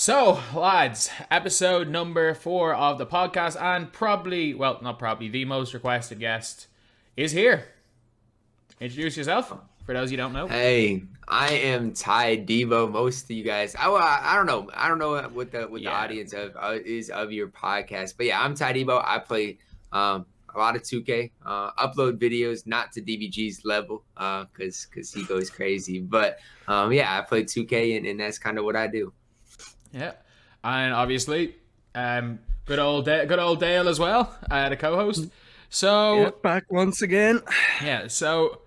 So, lads, episode number 4 of the podcast, and probably, well, not probably, the most requested guest is here. Introduce yourself, for those you don't know. Hey, I am TYDEBO. Most of you guys, I don't know. I don't know what the audience is of your podcast, but yeah, I'm TYDEBO. I play a lot of 2K. Upload videos, not to DBG's level, because he goes crazy. But yeah, I play 2K, and that's kind of what I do. Yeah, and obviously, good old Dale as well, the co-host. So back once again. Yeah, so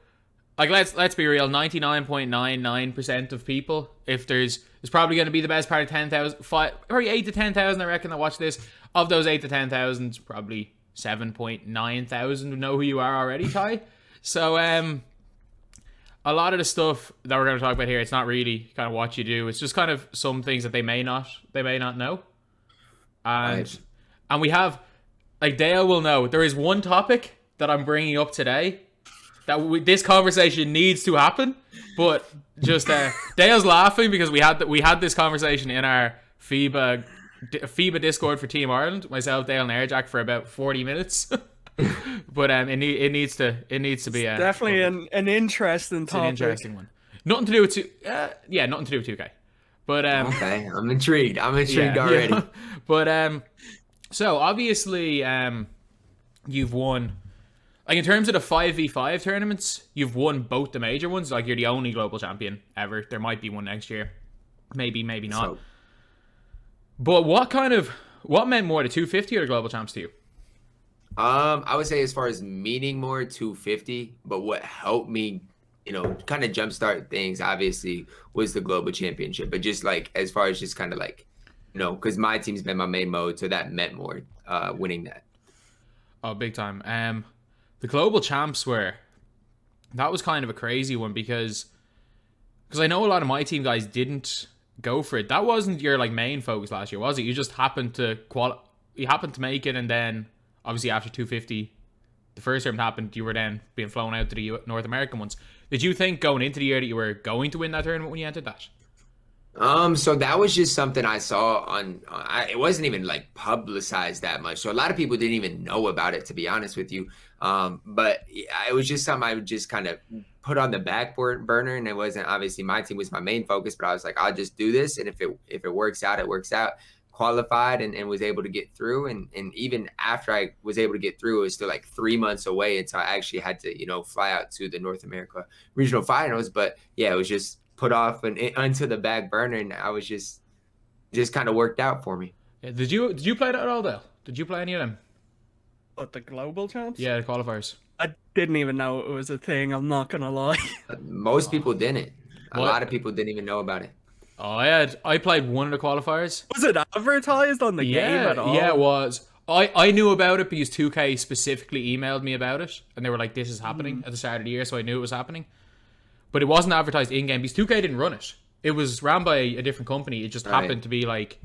like let's be real, 99.99% of people, if there's probably going to be the best part of 10,000, probably 8 to 10,000, I reckon, that watch this. Of those 8 to 10,000, probably 7.9 thousand know who you are already, Ty. So a lot of the stuff that we're going to talk about here, it's not really kind of what you do. It's just kind of some things that they may not know. And we have, like, Dale will know, there is one topic that I'm bringing up today that this conversation needs to happen, but just Dale's laughing because we had this conversation in our FIBA Discord for Team Ireland, myself, Dale, and Airjack, for about 40 minutes. But it needs to be definitely an interesting topic. An interesting one. Nothing to do with 2K. But okay, I'm intrigued. Already. Yeah. But so obviously you've won, like, in terms of the 5v5 tournaments, you've won both the major ones. Like, you're the only global champion ever. There might be one next year. Maybe not. So, but what meant more, the 250 or the global champs to you? I would say, as far as meaning more, 250, but what helped me, kind of jumpstart things, obviously, was the global championship. But just, like, as far as just kind of, like, because my team's been my main mode, so that meant more, winning that. Oh, big time. The global champs that was kind of a crazy one because I know a lot of my team guys didn't go for it. That wasn't your, like, main focus last year, was it? You just happened to make it, and then obviously after 250, the first term happened, you were then being flown out to the North American ones. Did you think going into the year that you were going to win that tournament when you entered that? So that was just something I saw on it wasn't even, like, publicized that much. So a lot of people didn't even know about it, to be honest with you. But it was just something I would just kind of put on the back burner, and it wasn't, obviously my team was my main focus, but I was like, I'll just do this. And if it works out, it works out. Qualified and was able to get through. And even after I was able to get through, it was still like 3 months away until I actually had to, fly out to the North America regional finals. But yeah, it was just put off and onto the back burner, and I was just kind of worked out for me. Yeah, did you play that at all, Dale? Did you play any of them? What, the global champs? Yeah, the qualifiers. I didn't even know it was a thing, I'm not gonna lie. Most people didn't. A lot of people didn't even know about it. Oh, I played one of the qualifiers. Was it advertised on the game at all? Yeah, it was. I knew about it because 2K specifically emailed me about it, and they were like, this is happening at the start of the year, so I knew it was happening. But it wasn't advertised in-game because 2K didn't run it. It was ran by a different company. It just happened to be like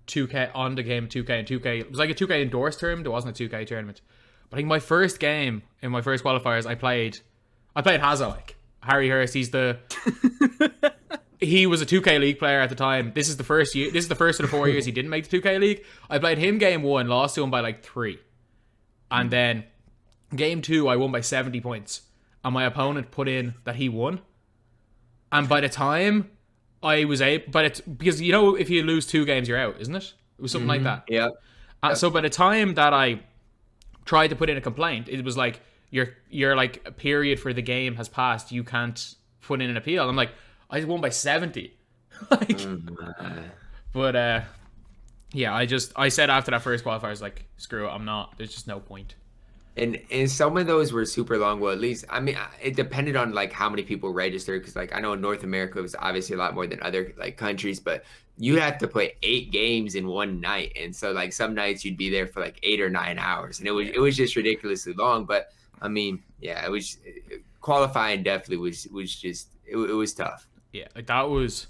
2K on the game, 2K, and 2K. It was like a 2K endorsed tournament. It wasn't a 2K tournament. But I think my first game in my first qualifiers, I played Hazalik. Harry Hurst. He was a 2K League player at the time. This is the first year. This is the first of the 4 years he didn't make the 2K League. I played him game 1, lost to him by like 3. And then game 2, I won by 70 points. And my opponent put in that he won. And by the time I was able, because if you lose 2 games, you're out, isn't it? It was something like that. Yeah. So by the time that I tried to put in a complaint, it was like your like a period for the game has passed. You can't put in an appeal. I'm like, I won by 70. But yeah, I said after that first qualifier, I was like, screw it, I'm not. There's just no point. And some of those were super long. Well, at least, I mean, it depended on, like, how many people registered, because, like, I know in North America was obviously a lot more than other, like, countries, but you have to play 8 games in one night, and so, like, some nights you'd be there for like 8 or 9 hours, and it was just ridiculously long. But I mean, yeah, it was qualifying. Definitely was just it was tough. Yeah, like that was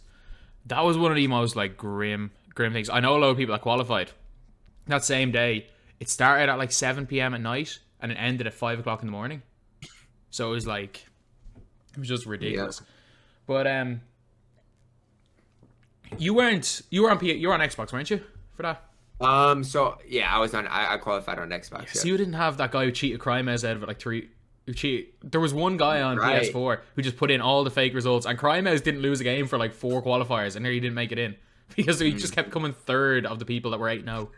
one of the most, like, grim things. I know a lot of people that qualified that same day. It started at like 7 p.m. at night and it ended at 5 o'clock in the morning. So it was like, it was just ridiculous. Yeah. But You were on Xbox, weren't you, for that? So yeah, I qualified on Xbox. So you didn't have that guy who cheated crime out of it like who cheated. There was one guy on PS4 who just put in all the fake results, and Crimehouse didn't lose a game for like 4 qualifiers, and he didn't make it in because he just kept coming third of the people that were 8-0.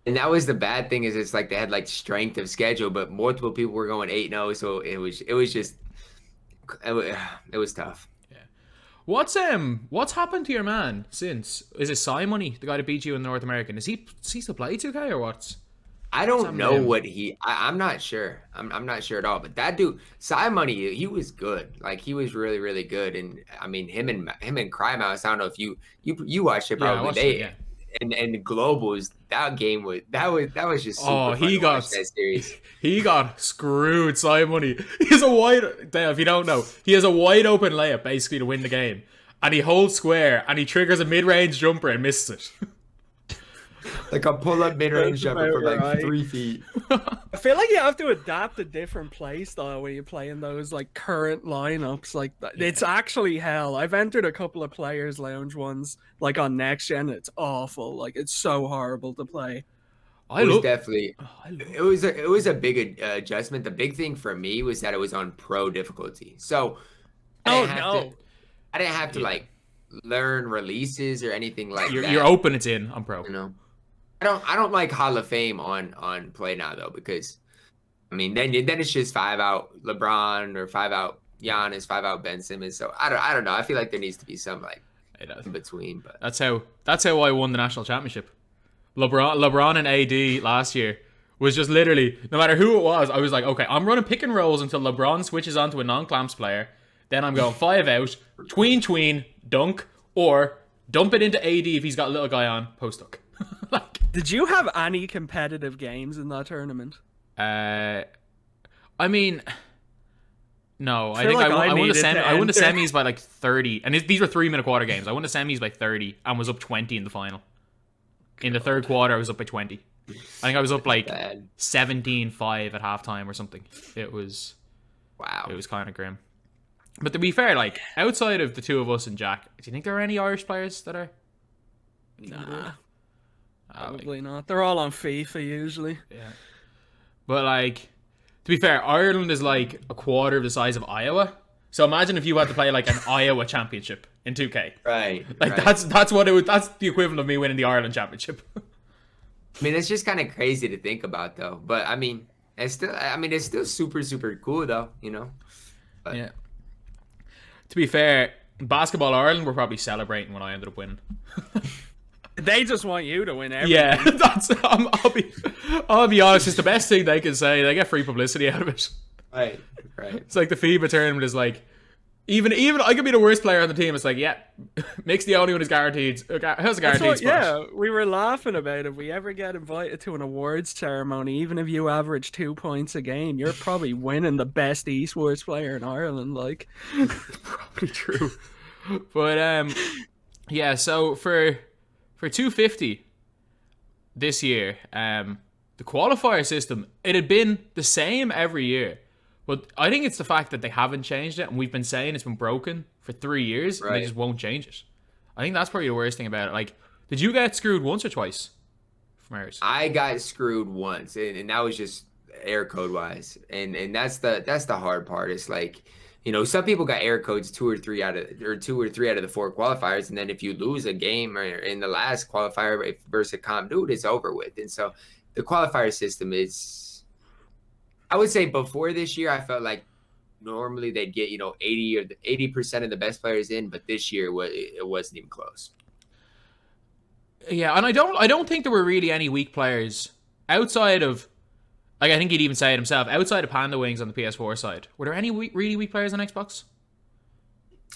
And that was the bad thing, is it's like they had like strength of schedule, but multiple people were going 8-0, so it was tough. Yeah. What's happened to your man since? Is it Simony, the guy that beat you in North American? Does he still play 2K or what? I don't know what I'm not sure. I'm not sure at all. But that dude, Simony, he was good. Like he was really, really good. And I mean, him and Crime House. I don't know if you watched it probably. Yeah, I watched it, yeah. And the globals, that game was just super fun to watch that series. He got screwed, Simony. He has a if you don't know, he has a wide open layup basically to win the game, and he holds square and he triggers a mid range jumper and misses it. Like a pull-up mid-range jumper for like 3 feet. I feel like you have to adapt a different play style when you're playing those like current lineups. Like it's actually hell. I've entered a couple of players lounge ones like on next gen. It's awful. Like it's so horrible to play. It was a big adjustment. The big thing for me was that it was on pro difficulty. So I didn't have to like learn releases or anything like that. You're open. It's in on pro. You know. I don't like Hall of Fame on play now though, because I mean then it's just 5 out LeBron or 5 out Giannis, 5 out Ben Simmons. So I don't know. I feel like there needs to be some like in between. But that's how I won the national championship. LeBron and AD last year was just literally, no matter who it was, I was like, okay, I'm running pick and rolls until LeBron switches onto a non-clamps player. Then I'm going 5 out, tween, dunk, or dump it into AD if he's got a little guy on post hook. Did you have any competitive games in that tournament? I mean, no. I think like I won the semis by like 30, and these were 3-minute quarter games. I won the semis by 30 and was up 20 in the final. In the third quarter, I was up by 20. I think I was up like 17-5 at halftime or something. It was It was kind of grim. But to be fair, like outside of the two of us and Jack, do you think there are any Irish players that are? Nah. Probably not. They're all on FIFA usually. Yeah. But like, to be fair, Ireland is like a quarter of the size of Iowa. So imagine if you had to play like an Iowa championship in 2K. Right. Like that's what it would. That's the equivalent of me winning the Ireland championship. I mean, it's just kind of crazy to think about though. But I mean, it's still super, super cool though, you know? But. Yeah. To be fair, Basketball Ireland were probably celebrating when I ended up winning. They just want you to win everything. Yeah, I'll be honest. It's the best thing they can say. They get free publicity out of it. Right. It's like the FIBA tournament is like, even I could be the worst player on the team. It's like, yeah, Mick's the only one who's guaranteed. Has a guaranteed spot. Yeah, we were laughing about if we ever get invited to an awards ceremony, even if you average 2 points a game, you're probably winning the best esports player in Ireland. Like, probably true. But yeah. So for 250 this year, the qualifier system, it had been the same every year. But I think it's the fact that they haven't changed it, and we've been saying it's been broken for 3 years, and they just won't change it. I think that's probably the worst thing about it. Like, did you get screwed once or twice from ours? I got screwed once, and that was just error code wise, and that's the hard part. It's like, you know, some people got error codes 2 or 3 out of the 4 qualifiers, and then if you lose a game or in the last qualifier versus a comp dude, it's over with. And so the qualifier system is, I would say before this year, I felt like normally they'd get, you know, 80% of the best players in, but this year it wasn't even close. Yeah, and I don't think there were really any weak players outside of, like, I think he'd even say it himself, outside of Panda Wings on the PS4 side. Were there any really weak players on Xbox?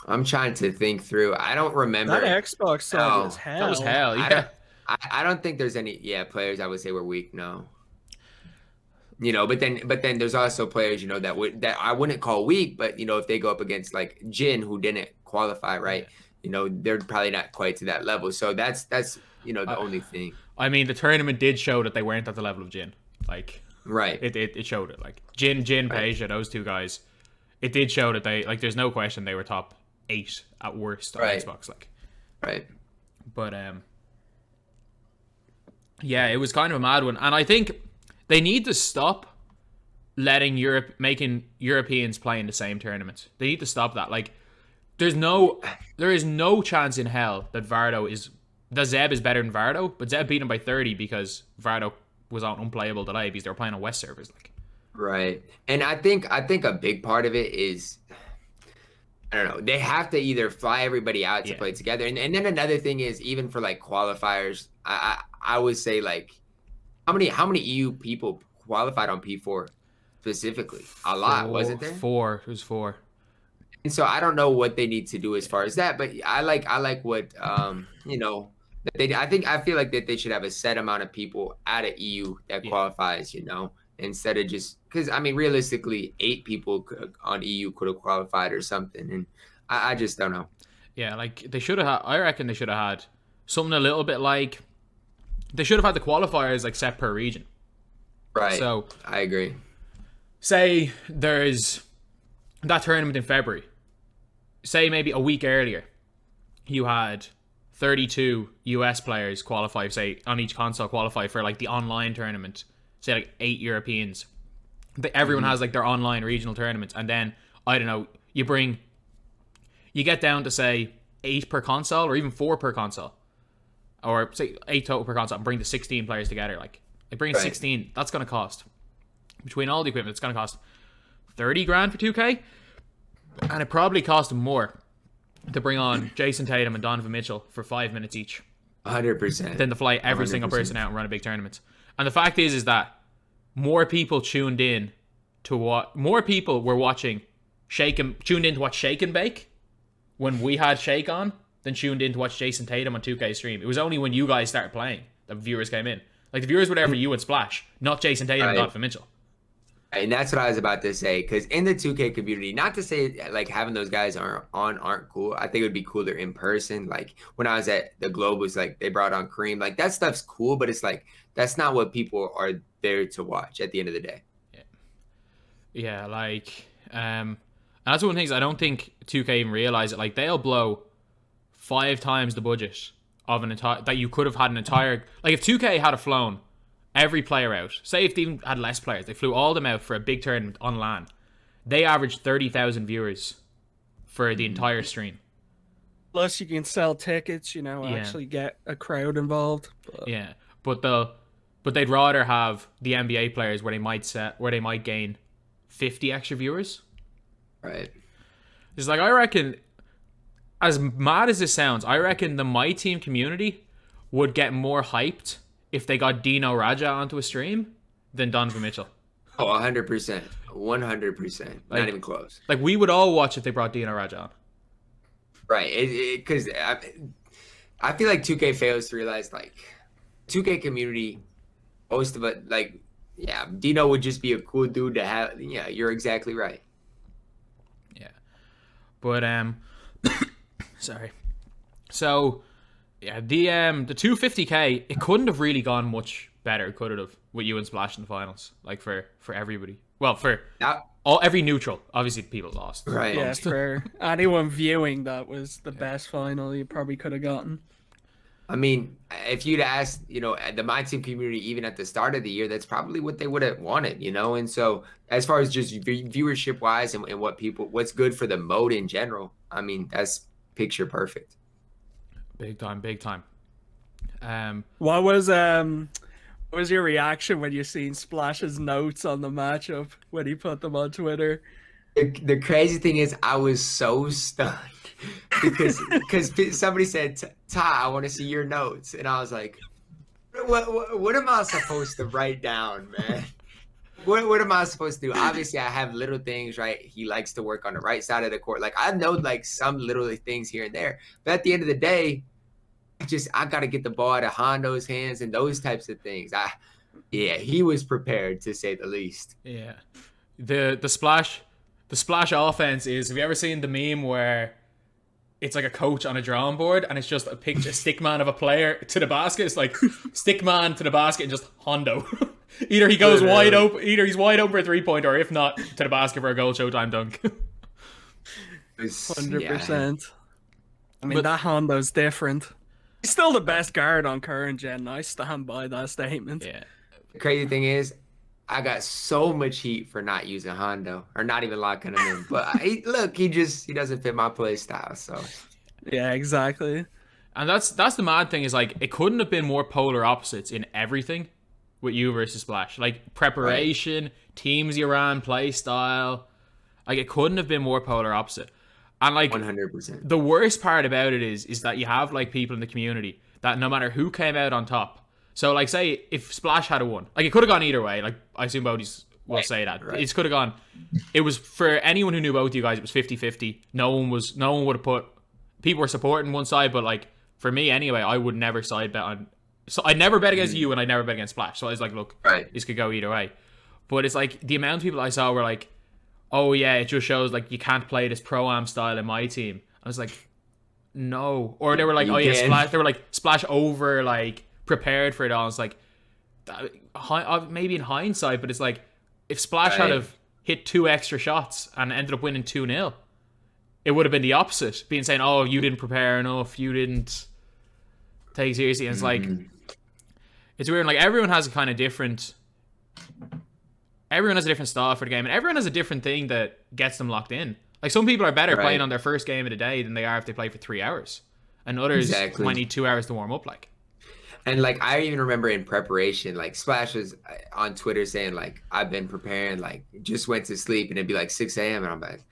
I'm trying to think through. I don't remember. That Xbox side was hell. That was hell, yeah. I don't think there's any players I would say were weak, no. You know, but then there's also players, you know, that I wouldn't call weak, but, you know, if they go up against like Jin, who didn't qualify, right? You know, they're probably not quite to that level. So that's you know, the only thing. I mean, the tournament did show that they weren't at the level of Jin. Like, right. It showed it. Like Jin, Peja, those two guys. It did show that they, like, there's no question they were top 8 at worst on Xbox. Like, right. But yeah, it was kind of a mad one, and I think they need to stop making Europeans play in the same tournament. They need to stop that. Like, there is no chance in hell that Zeb is better than Vardo, but Zeb beat him by 30 because Vardo was on unplayable delay because they were playing on West servers. Like, right. And I think a big part of it is, I don't know, they have to either fly everybody out to play together. And then another thing is, even for like qualifiers, I would say, like, how many EU people qualified on P4 specifically? A lot, wasn't there? 4. It was 4. And so I don't know what they need to do as far as that, but I like what you know, that I feel like that they should have a set amount of people out of EU that qualifies, you know, instead of just, because I mean, realistically 8 people on EU could have qualified or something, and I just don't know. Yeah, like they should have I reckon they should have had something a little bit like, they should have had the qualifiers like set per region. Right. So I agree. Say there's that tournament in February. Say maybe a week earlier, you had 32 US players qualify, say, on each console qualify for like the online tournament. Say like 8 Europeans. Everyone has like their online regional tournaments, and then I don't know, you get down to say 8 per console, or even 4 per console, or say 8 total per console, and bring the 16 players together. Like bringing 16, that's gonna cost, between all the equipment, it's gonna cost 30 grand for 2K. And it probably cost them more to bring on Jason Tatum and Donovan Mitchell for 5 minutes each. 100%. Than to fly every 100%. single person out and run a big tournament. And the fact is that more people tuned in to what more people were watching tuned in to watch Shake and Bake when we had Shake on than tuned in to watch Jason Tatum on 2K stream. It was only when you guys started playing that viewers came in. Like, the viewers were there for you and Splash, not Jason Tatum and Donovan Mitchell. And that's what I was about to say, because in the 2K community, not to say like having those guys aren't cool. I think it would be cooler in person. Like when I was at the Globus, like they brought on Kareem. Like that stuff's cool, but it's like that's not what people are there to watch at the end of the day. Yeah, like and that's one of the things I don't think 2K even realize it. Like they'll blow 5 times the budget of an entire that you could have had an entire, like if 2K had flown every player out, say if they even had less players, they flew all them out for a big tournament on LAN, they averaged 30,000 viewers for the entire stream. Plus you can sell tickets, you know, actually get a crowd involved. Yeah, but they'd rather have the NBA players where they might gain 50 extra viewers. Right. It's like, I reckon, as mad as this sounds, I reckon the MyTEAM community would get more hyped if they got Dino Raja onto a stream than Donovan Mitchell. Oh, 100%. 100%. Not even close. Like, we would all watch if they brought Dino Raja on. Right. Because I feel like 2K fails to realize, like, 2K community, most of it, like, yeah, Dino would just be a cool dude to have. Yeah, you're exactly right. Yeah. But, sorry. So, yeah, the 250k, it couldn't have really gone much better, could it have, with you and Splash in the finals, like for everybody. Well, for every neutral. Obviously, people lost. Right. Yeah, for anyone viewing, that was the best final you probably could have gotten. I mean, if you'd asked, you know, the MyTEAM community, even at the start of the year, that's probably what they would have wanted, you know? And so as far as just viewership wise and what's good for the mode in general, I mean, that's picture perfect. Big time. What was your reaction when you seen Splash's notes on the matchup when he put them on Twitter? The crazy thing is, I was so stunned because somebody said, "Ty, I want to see your notes," and I was like, "What am I supposed to write down, man? What am I supposed to do?" Obviously, I have little things, right? He likes to work on the right side of the court. Like I know, like some little things here and there, but at the end of the day, I got to get the ball out of Hondo's hands and those types of things. He was prepared, to say the least. Yeah, the Splash offense is, have you ever seen the meme where it's like a coach on a drawing board and it's just a picture, stick man of a player to the basket? It's like stick man to the basket and just Hondo. Either he goes wide open, either he's wide open for a 3-pointer, or if not, to the basket for a goal showtime dunk. 100%. I mean, that Hondo's different. He's still the best guard on current gen. I stand by that statement. Yeah. The crazy thing is, I got so much heat for not using Hondo or not even locking him in. But look, he doesn't fit my play style. So Yeah, exactly. And that's the mad thing is like it couldn't have been more polar opposites in everything with you versus Splash. Like preparation, teams you ran, play style. Like it couldn't have been more polar opposite. And like 100%. the worst part about it is that you have like people in the community that no matter who came out on top. So like say if Splash had won, like it could have gone either way. Like I assume Bodhi's will say that. It could have gone. It was for anyone who knew both you guys, it was 50-50. No one would have put, people were supporting one side, but like for me anyway, I would never side bet on, so I never bet against you and I never bet against Splash. So I was like, look, this could go either way. But it's like the amount of people I saw were like, oh yeah, it just shows like you can't play this pro-am style in my team. I was like, no. Or they were like, Splash. They were like Splash over like prepared for it all. It's like maybe in hindsight, but it's like if Splash had have hit 2 extra shots and ended up winning 2-0, it would have been the opposite. Being saying, oh, you didn't prepare enough, you didn't take it seriously. And it's like it's weird. Like everyone has a kind of different. Everyone has a different style for the game, and everyone has a different thing that gets them locked in. Like some people are better playing on their first game of the day than they are if they play for 3 hours, and others might need 2 hours to warm up. Like, and like I even remember in preparation, like Splash was on Twitter saying like I've been preparing, like just went to sleep, and it'd be like 6 a.m. and I'm like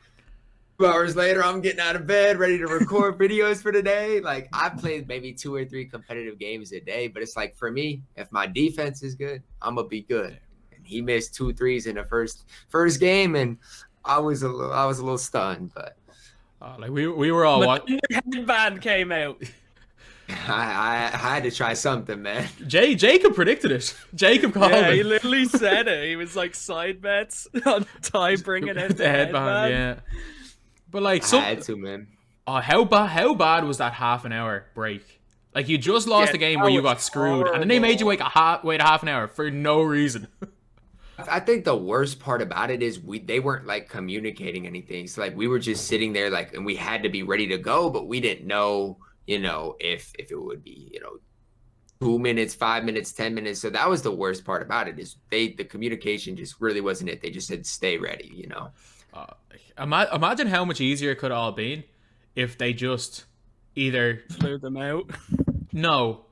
2 hours later, I'm getting out of bed, ready to record videos for the day. Like I played maybe 2 or 3 competitive games a day, but it's like for me, if my defense is good, I'm gonna be good. He missed 2 threes in the first game, and I was a little stunned. But like we were all watching. Headband came out. I had to try something, man. Jacob predicted it. Jacob called it. Yeah, he literally said it. He was like side bets on Ty bringing in the headband. Yeah. But like I had to, man. Oh, how bad was that half an hour break? Like you just lost a game where you got screwed, and then they made you wait a half an hour for no reason. I think the worst part about it is they weren't like communicating anything. So like we were just sitting there like, and we had to be ready to go, but we didn't know, if it would be, 2 minutes, 5 minutes, 10 minutes. So that was the worst part about it is the communication just really wasn't it. They just said, stay ready, Imagine how much easier it could all been if they just either flew them out. No.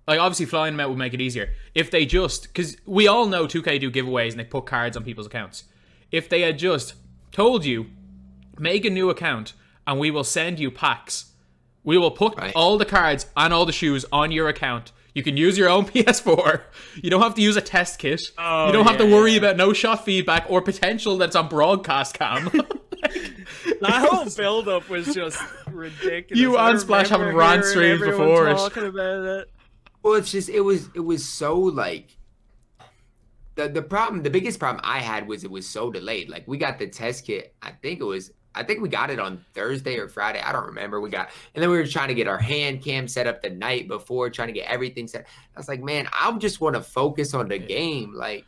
Like, obviously, flying them out would make it easier. If they just... Because we all know 2K do giveaways and they put cards on people's accounts. If they had just told you, make a new account and we will send you packs. We will put all the cards and all the shoes on your account. You can use your own PS4. You don't have to use a test kit. You don't have to worry about no shot feedback or potential that's on broadcast cam. That whole build-up was just ridiculous. You and Splash haven't ran streams before it. Talking about it. Well, it's just it was so like the biggest problem I had was it was so delayed. Like we got the test kit, I think we got it on Thursday or Friday. I don't remember. And then we were trying to get our hand cam set up the night before, trying to get everything set. I was like, man, I just want to focus on the game. Like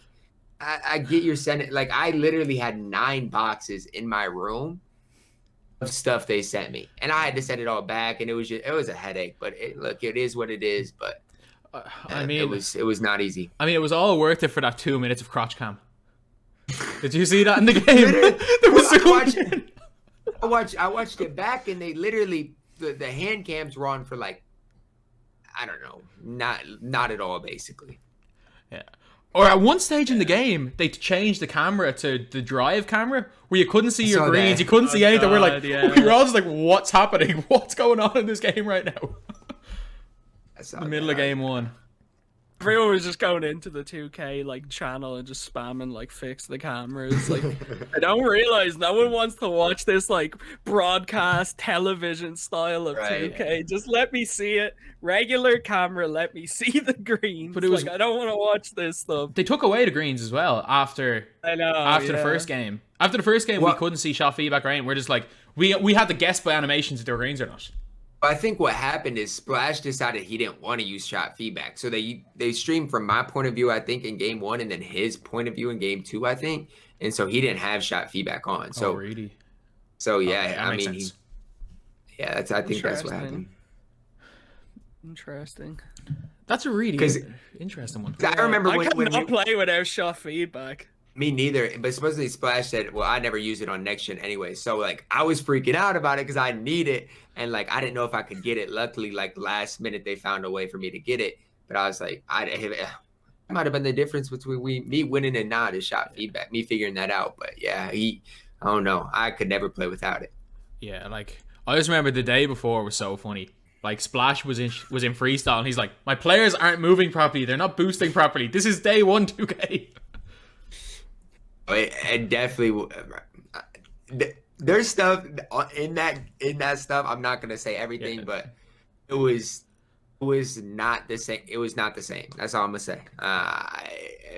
I get your sending. Like I literally had 9 boxes in my room of stuff they sent me, and I had to send it all back, and it was a headache. But it is what it is. But I mean, it was not easy. I mean, it was all worth it for that 2 minutes of crotch cam. Did you see that in the game? There was I watched it back, and they literally the hand cams were on for like, I don't know, not at all, basically. Yeah. Or at one stage in the game, they changed the camera to the drive camera, where you couldn't see your greens, you couldn't see anything. We were all just like, what's happening? What's going on in this game right now? The middle of game 1. Everyone was just going into the 2K like channel and just spamming like fix the cameras. Like I don't realize no one wants to watch this like broadcast television style of 2K. Just let me see it. Regular camera, let me see the greens. But it was like I don't want to watch this stuff. They took away the greens as well after the first game. After the first game, we couldn't see shot feedback or anything. We're just like we had to guess by animations if they were greens or not. I think what happened is Splash decided he didn't want to use shot feedback. So they streamed from my point of view, I think, in game 1, and then his point of view in game 2, I think. And so he didn't have shot feedback on. So, really? So yeah, I mean, I think that's what happened. Interesting. That's a really interesting one. I remember I when cannot play without shot feedback. me neither, but supposedly Splash said, well, I never use it on next gen anyway. So like I was freaking out about it because I need it. And like I didn't know if I could get it. Luckily, like last minute they found a way for me to get it. But I was like, it might have been the difference between me winning and not is shot feedback, me figuring that out. But yeah, I don't know. I could never play without it. Yeah, like I just remember the day before was so funny. Like Splash was in freestyle and he's like, my players aren't moving properly. They're not boosting properly. This is day 1 2K. It definitely there's stuff in that stuff. I'm not gonna say everything, but it was not the same. It was not the same. That's all I'm gonna say.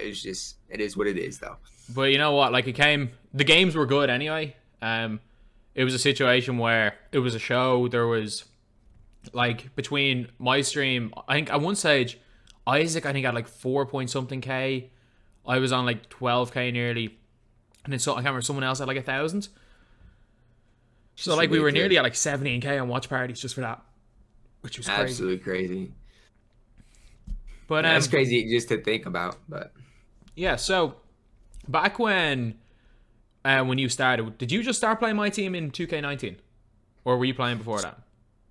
It is what it is though. But you know what? Like the games were good anyway. It was a situation where it was a show. There was like between my stream, I think at one stage, Isaac had like 4 point something K. I was on like 12K nearly, and then I can't remember, someone else had like 1,000. So like we were nearly at like 17K on watch parties just for that, which was crazy. Absolutely crazy. But that's crazy just to think about. But yeah, so back when you started, did you just start playing MyTEAM in 2K19, or were you playing before that?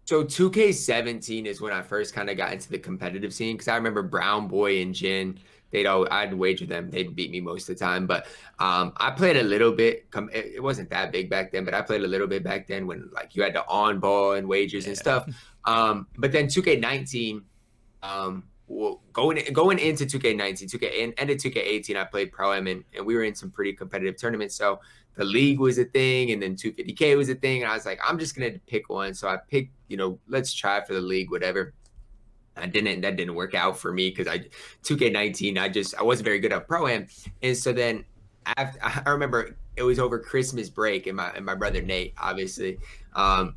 So 2K17 is when I first kind of got into the competitive scene, because I remember Brown Boy and Jin. I'd wager them. They'd beat me most of the time. But I played a little bit. It wasn't that big back then, but I played a little bit back then when like you had to on ball and wagers and stuff. But then 2K19, going into 2K19, ended 2K18, I played Pro Am and we were in some pretty competitive tournaments. So the league was a thing, and then 250K was a thing. And I was like, I'm just gonna pick one. So I picked, let's try for the league, whatever. That didn't work out for me because 2K19, I wasn't very good at Pro Am. And so then I remember it was over Christmas break, and my brother Nate, obviously,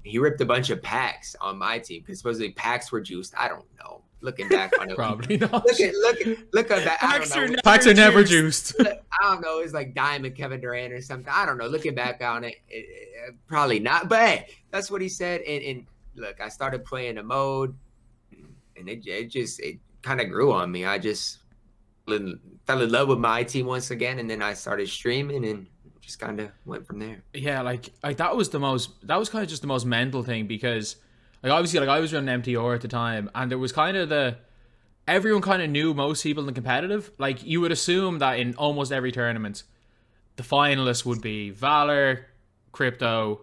he ripped a bunch of packs on my team because supposedly packs were juiced. I don't know. Looking back on it, probably not. Look at that. Packs are never juiced. I don't know. It's like Diamond Kevin Durant or something. I don't know. Looking back on it, probably not. But hey, that's what he said. And look, I started playing a mode. And it kind of grew on me. I just fell in love with my team once again, and then I started streaming and just kind of went from there. Yeah, like that was kind of just the most mental thing, because like obviously like I was running MTR at the time, and there was kind of everyone kind of knew most people in the competitive. Like you would assume that in almost every tournament, the finalists would be Valor, Crypto,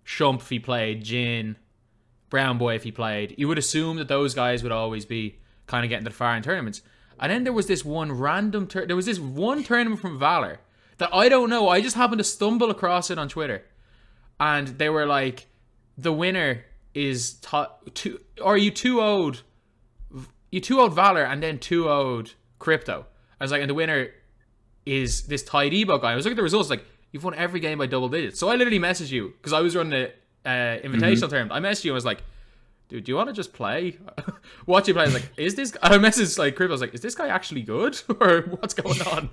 Shump if he played, Jin, Brown Boy if he played. You would assume that those guys would always be kind of getting to the far end tournaments. And then there was this one there was this one tournament from Valor that I don't know. I just happened to stumble across it on Twitter. And they were like, the winner is you 2-0'd Valor and then 2-0'd Crypto. I was like, and the winner is this TYDEBO guy. I was looking at the results, like, you've won every game by double digits. So I literally messaged you because I was running the invitational tournament. I messaged you and was like, dude, do you want to just play? Watch you play. I was like, is this... I messaged like Crypto. I was like, is this guy actually good? Or what's going on?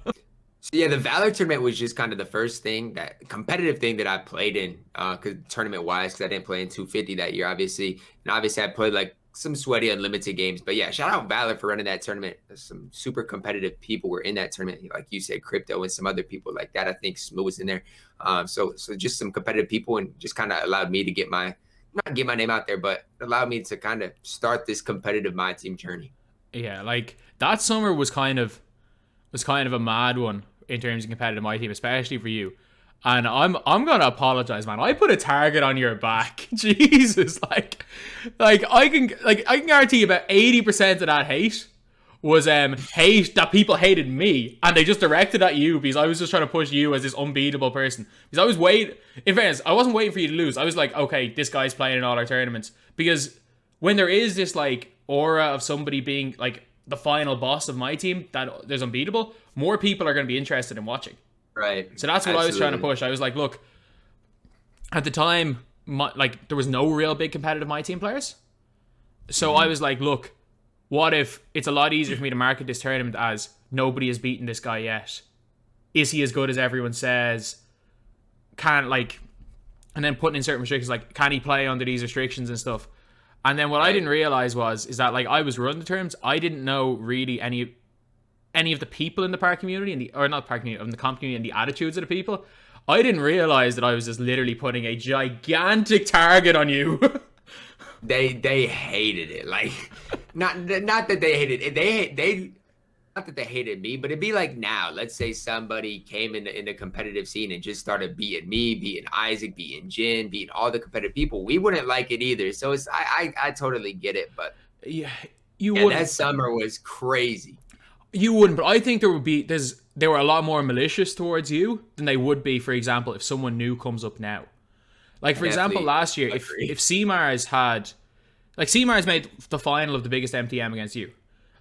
So yeah, the Valor tournament was just kind of the first competitive thing that I played in, tournament-wise, because I didn't play in 250 that year, obviously. And obviously I played like some sweaty unlimited games. But yeah, shout out Valor for running that tournament. Some super competitive people were in that tournament. Like you said, Crypto and some other people like that. I think Smooth was in there. So just some competitive people, and just kind of allowed me to not get my name out there, but allowed me to kind of start this competitive MyTEAM journey. Yeah, like that summer was kind of a mad one in terms of competitive MyTEAM, especially for you. And I'm gonna apologize, man. I put a target on your back. Jesus, like I can guarantee about 80% of that hate was hate that people hated me, and they just directed at you because I was just trying to push you as this unbeatable person. Because I was in fairness, I wasn't waiting for you to lose. I was like, okay, this guy's playing in all our tournaments. Because when there is this like aura of somebody being like the final boss of MyTEAM that there's unbeatable, more people are going to be interested in watching. Right. So that's what I was trying to push. I was like, look, at the time, there was no real big competitive MyTEAM players. So I was like, look, what if it's a lot easier for me to market this tournament as nobody has beaten this guy yet? Is he as good as everyone says? And then putting in certain restrictions, like, can he play under these restrictions and stuff? And then what I didn't realize is that like I was running the terms, I didn't know really any of the people in the park community or not park community, in the comp community and the attitudes of the people. I didn't realize that I was just literally putting a gigantic target on you. They hated it. Like, not that they hated it. They not that they hated me, but it'd be like now. Let's say somebody came in the competitive scene and just started beating me, beating Isaac, beating Jin, beating all the competitive people. We wouldn't like it either. So I totally get it. But yeah, that summer was crazy. You wouldn't, but I think there were a lot more malicious towards you than they would be, for example, if someone new comes up now. Like, for example, last year, if CMARS made the final of the biggest MTM against you.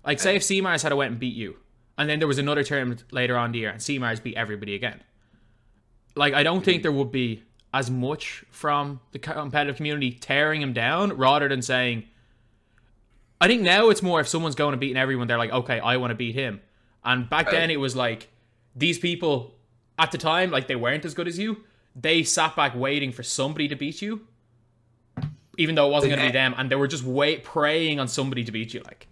Like, say if CMARS had went and beat you, and then there was another tournament later on in the year, and CMARS beat everybody again. Like, I don't think there would be as much from the competitive community tearing him down, rather than saying... I think now it's more if someone's going and beating everyone, they're like, okay, I want to beat him. And back then it was like, these people, at the time, like, they weren't as good as you. They sat back waiting for somebody to beat you, even though it wasn't going to be them, and they were just praying on somebody to beat you, like.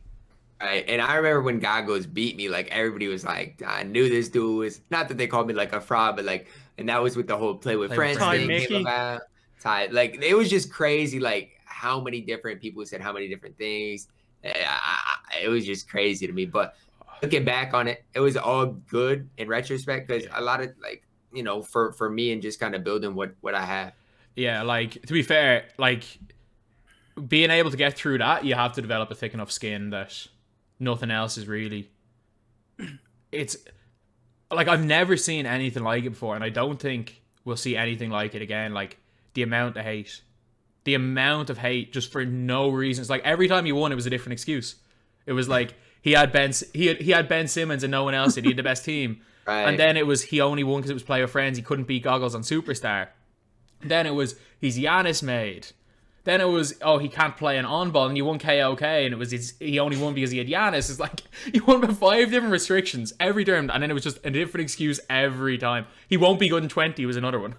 Right, and I remember when Gagos beat me, like, everybody was like, I knew this dude was, not that they called me like a fraud, but like, and that was with the whole play with friends thing came about. Like, it was just crazy, like, how many different people said how many different things. It was just crazy to me, but looking back on it, it was all good in retrospect, because a lot of, like, you know, for me and just kind of building what I have. Yeah, like, to be fair, like, being able to get through that, you have to develop a thick enough skin that nothing else is really... It's... Like, I've never seen anything like it before, and I don't think we'll see anything like it again. Like, the amount of hate. The amount of hate just for no reason. It's like, every time he won, it was a different excuse. It was like, he had Ben Simmons and no one else did. He had the best team. Right. And then it was, he only won because it was player friends. He couldn't beat Goggles on Superstar. Then it was, he's Giannis made. Then it was, oh, he can't play an on-ball, and you won KOK, and it was he only won because he had Giannis. It's like, he won with 5 different restrictions every term, and then it was just a different excuse every time. He won't be good in 20 was another one.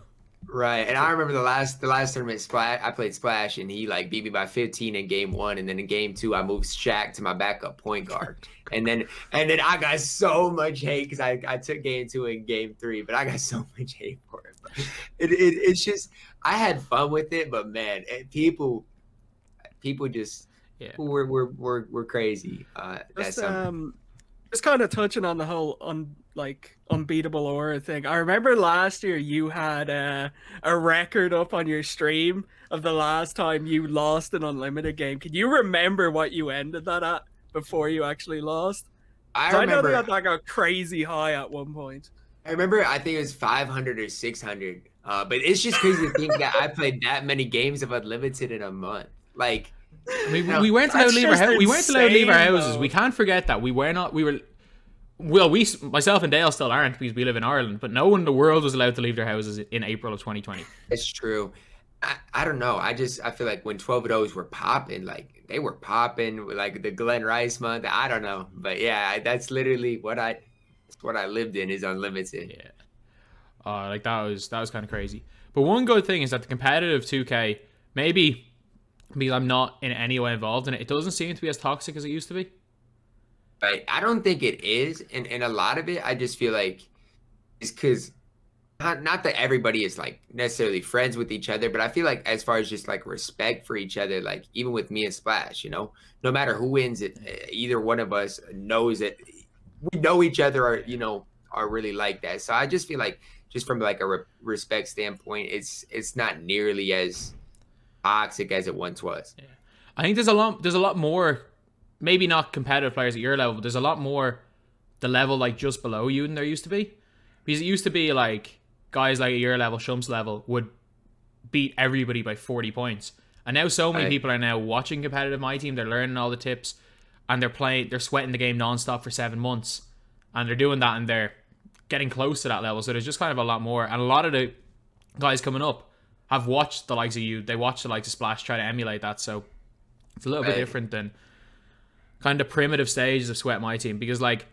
Right, and I remember the last tournament, Splash. I played Splash, and he like beat me by 15 in game 1, and then in game 2, I moved Shaq to my backup point guard, and then I got so much hate because I took game 2 and game 3, but I got so much hate for it. It's just, I had fun with it, but man, people just we're crazy. Just kind of touching on the whole unbeatable aura thing. I remember last year you had a record up on your stream of the last time you lost an unlimited game. Can you remember what you ended that at before you actually lost? I know that got crazy high at one point. I remember, I think it was 500 or 600. But it's just crazy to think that I played that many games of unlimited in a month. Like, I mean, we weren't allowed to leave our house. We weren't allowed to leave our houses. We can't forget that. Myself and Dale still aren't, because we live in Ireland, but no one in the world was allowed to leave their houses in April of 2020. It's true. I don't know. I feel like when 12-0s were popping, like, they were popping, like the Glenn Rice month. I don't know. But yeah, that's literally what I lived in, is unlimited. Yeah. Like, that was kind of crazy. But one good thing is that the competitive 2K, maybe because I'm not in any way involved in it, it doesn't seem to be as toxic as it used to be. Right. I don't think it is. And a lot of it, I just feel like, is because not that everybody is like necessarily friends with each other, but I feel like as far as just like respect for each other, like even with me and Splash, you know, no matter who wins it, either one of us knows that we know each other, are really like that. So I just feel like, just from like a respect standpoint, it's not nearly as toxic as it once was. Yeah. I think there's a lot more, maybe not competitive players at your level, but there's a lot more the level like just below you than there used to be. Because it used to be like guys like at your level, Shump's level, would beat everybody by 40 points. And now so many people are now watching competitive MyTEAM, they're learning all the tips, and they're sweating the game nonstop for 7 months. And they're doing that, and they're getting close to that level. So there's just kind of a lot more. And a lot of the guys coming up have watched the likes of you. They watch the likes of Splash, try to emulate that. So it's a little bit different than kind of primitive stages of Sweat MyTEAM. Because like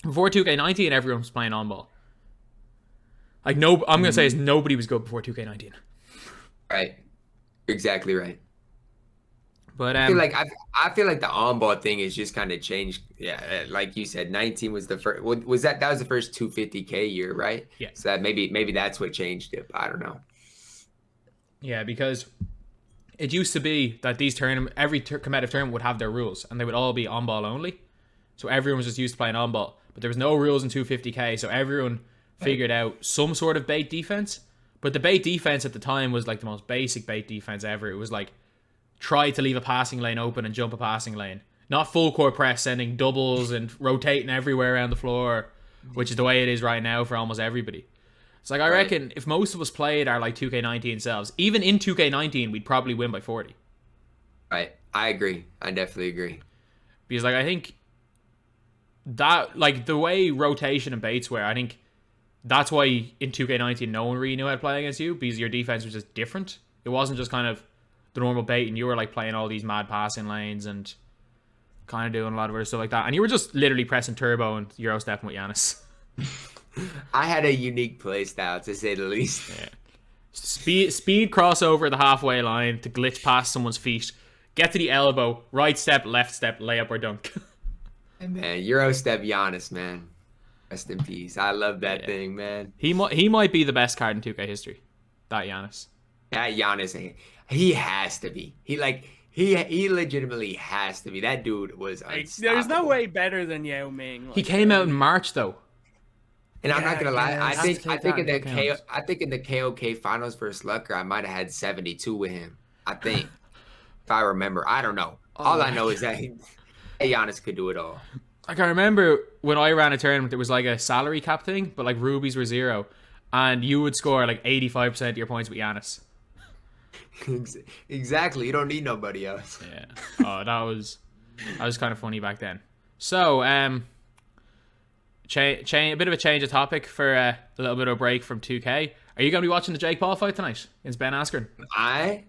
before 2K19, everyone was playing on ball. Like I'm gonna say nobody was good before 2K19. Right. Exactly right. But I feel like the on-ball thing is just kind of changed. Yeah, like you said, 19 was the first. Was that was the first 250K year, right? Yeah. So that maybe that's what changed it. I don't know. Yeah, because it used to be that these every competitive tournament would have their rules, and they would all be on-ball only. So everyone was just used to playing on-ball, but there was no rules in 250K. So everyone figured out some sort of bait defense. But the bait defense at the time was like the most basic bait defense ever. It was like try to leave a passing lane open and jump a passing lane. Not full court press, sending doubles and rotating everywhere around the floor, which is the way it is right now for almost everybody. It's like, I reckon if most of us played our like 2K19 selves, even in 2K19, we'd probably win by 40. Right. I agree. I definitely agree. Because like I think that like the way rotation and baits were, I think that's why in 2K19 no one really knew how to play against you, because your defense was just different. It wasn't just kind of the normal bait, and you were like playing all these mad passing lanes and kind of doing a lot of other stuff like that. And you were just literally pressing turbo and Euro stepping with Giannis. I had a unique play style, to say the least. Yeah. Speed crossover the halfway line to glitch past someone's feet, get to the elbow, right step, left step, layup or dunk. And man, Euro step Giannis, man. Rest in peace. I love that thing, man. He might be the best card in 2K history. That Giannis. That Giannis, he has to be. He legitimately has to be. That dude was unstoppable. There's no way better than Yao Ming. Like, he came out in March though. And I'm not gonna lie. I think in the KOK finals versus Lucker, I might have had 72 with him. I think, if I remember. I don't know. All I know is that Giannis could do it all. Like I remember when I ran a tournament, there was like a salary cap thing, but like rubies were 0, and you would score like 85% of your points with Giannis. Exactly. You don't need nobody else. Yeah. Oh, that was kind of funny back then. So, a bit of a change of topic for a little bit of a break from 2K. Are you going to be watching the Jake Paul fight tonight against Ben Askren? I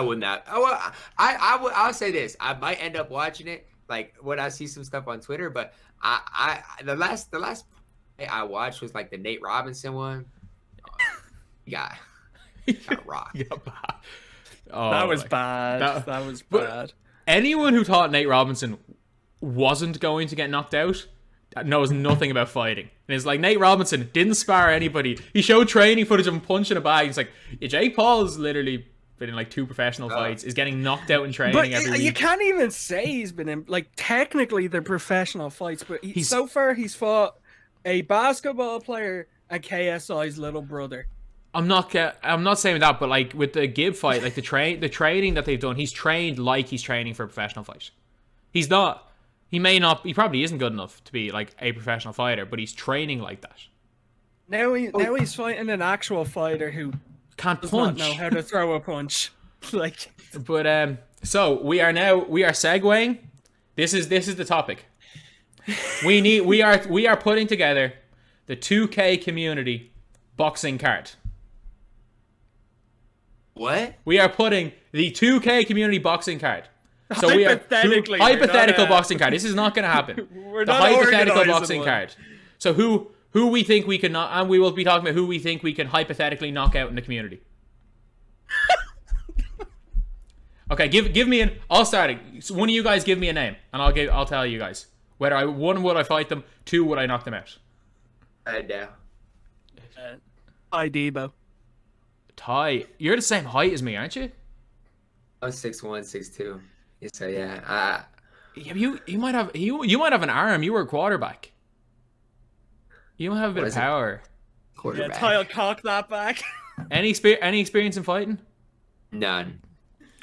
would not. I'll say this. I might end up watching it, like when I see some stuff on Twitter. But the last I watched was like the Nate Robinson one. Got rocked. Oh, that was bad. That was bad. Anyone who thought Nate Robinson wasn't going to get knocked out knows nothing about fighting. And it's like, Nate Robinson didn't spar anybody. He showed training footage of him punching a bag. It's like, Jake Paul's literally been in like 2 professional fights, is getting knocked out in training every week. You can't even say he's been in, like, technically they're professional fights, but so far he's fought a basketball player and KSI's little brother. I'm not saying that, but like with the Gibb fight, like the training that they've done, he's trained like he's training for a professional fight. He's not. He probably isn't good enough to be like a professional fighter, but he's training like that. Now he's fighting an actual fighter who can't does punch. Not know how to throw a punch. Like, but so we are segueing. This is the topic. We are putting together the 2K community boxing card. What? We are putting the 2K community boxing card. So hypothetically, hypothetical boxing card. This is not going to happen. We're the not hypothetical boxing one. card. So who we think we can knock, and we will be talking about who we think we can hypothetically knock out in the community. Okay, give me I'll start it. So one of you guys give me a name, and I'll tell you guys whether would I fight them, 2 would I knock them out. TYDEBO. Ty, you're the same height as me, aren't you? I'm 6'1", 6'2". So yeah, you might have an arm. You were a quarterback. You might have a bit of power. Quarterback. Yeah, Ty will cock that back. Any experience in fighting? None.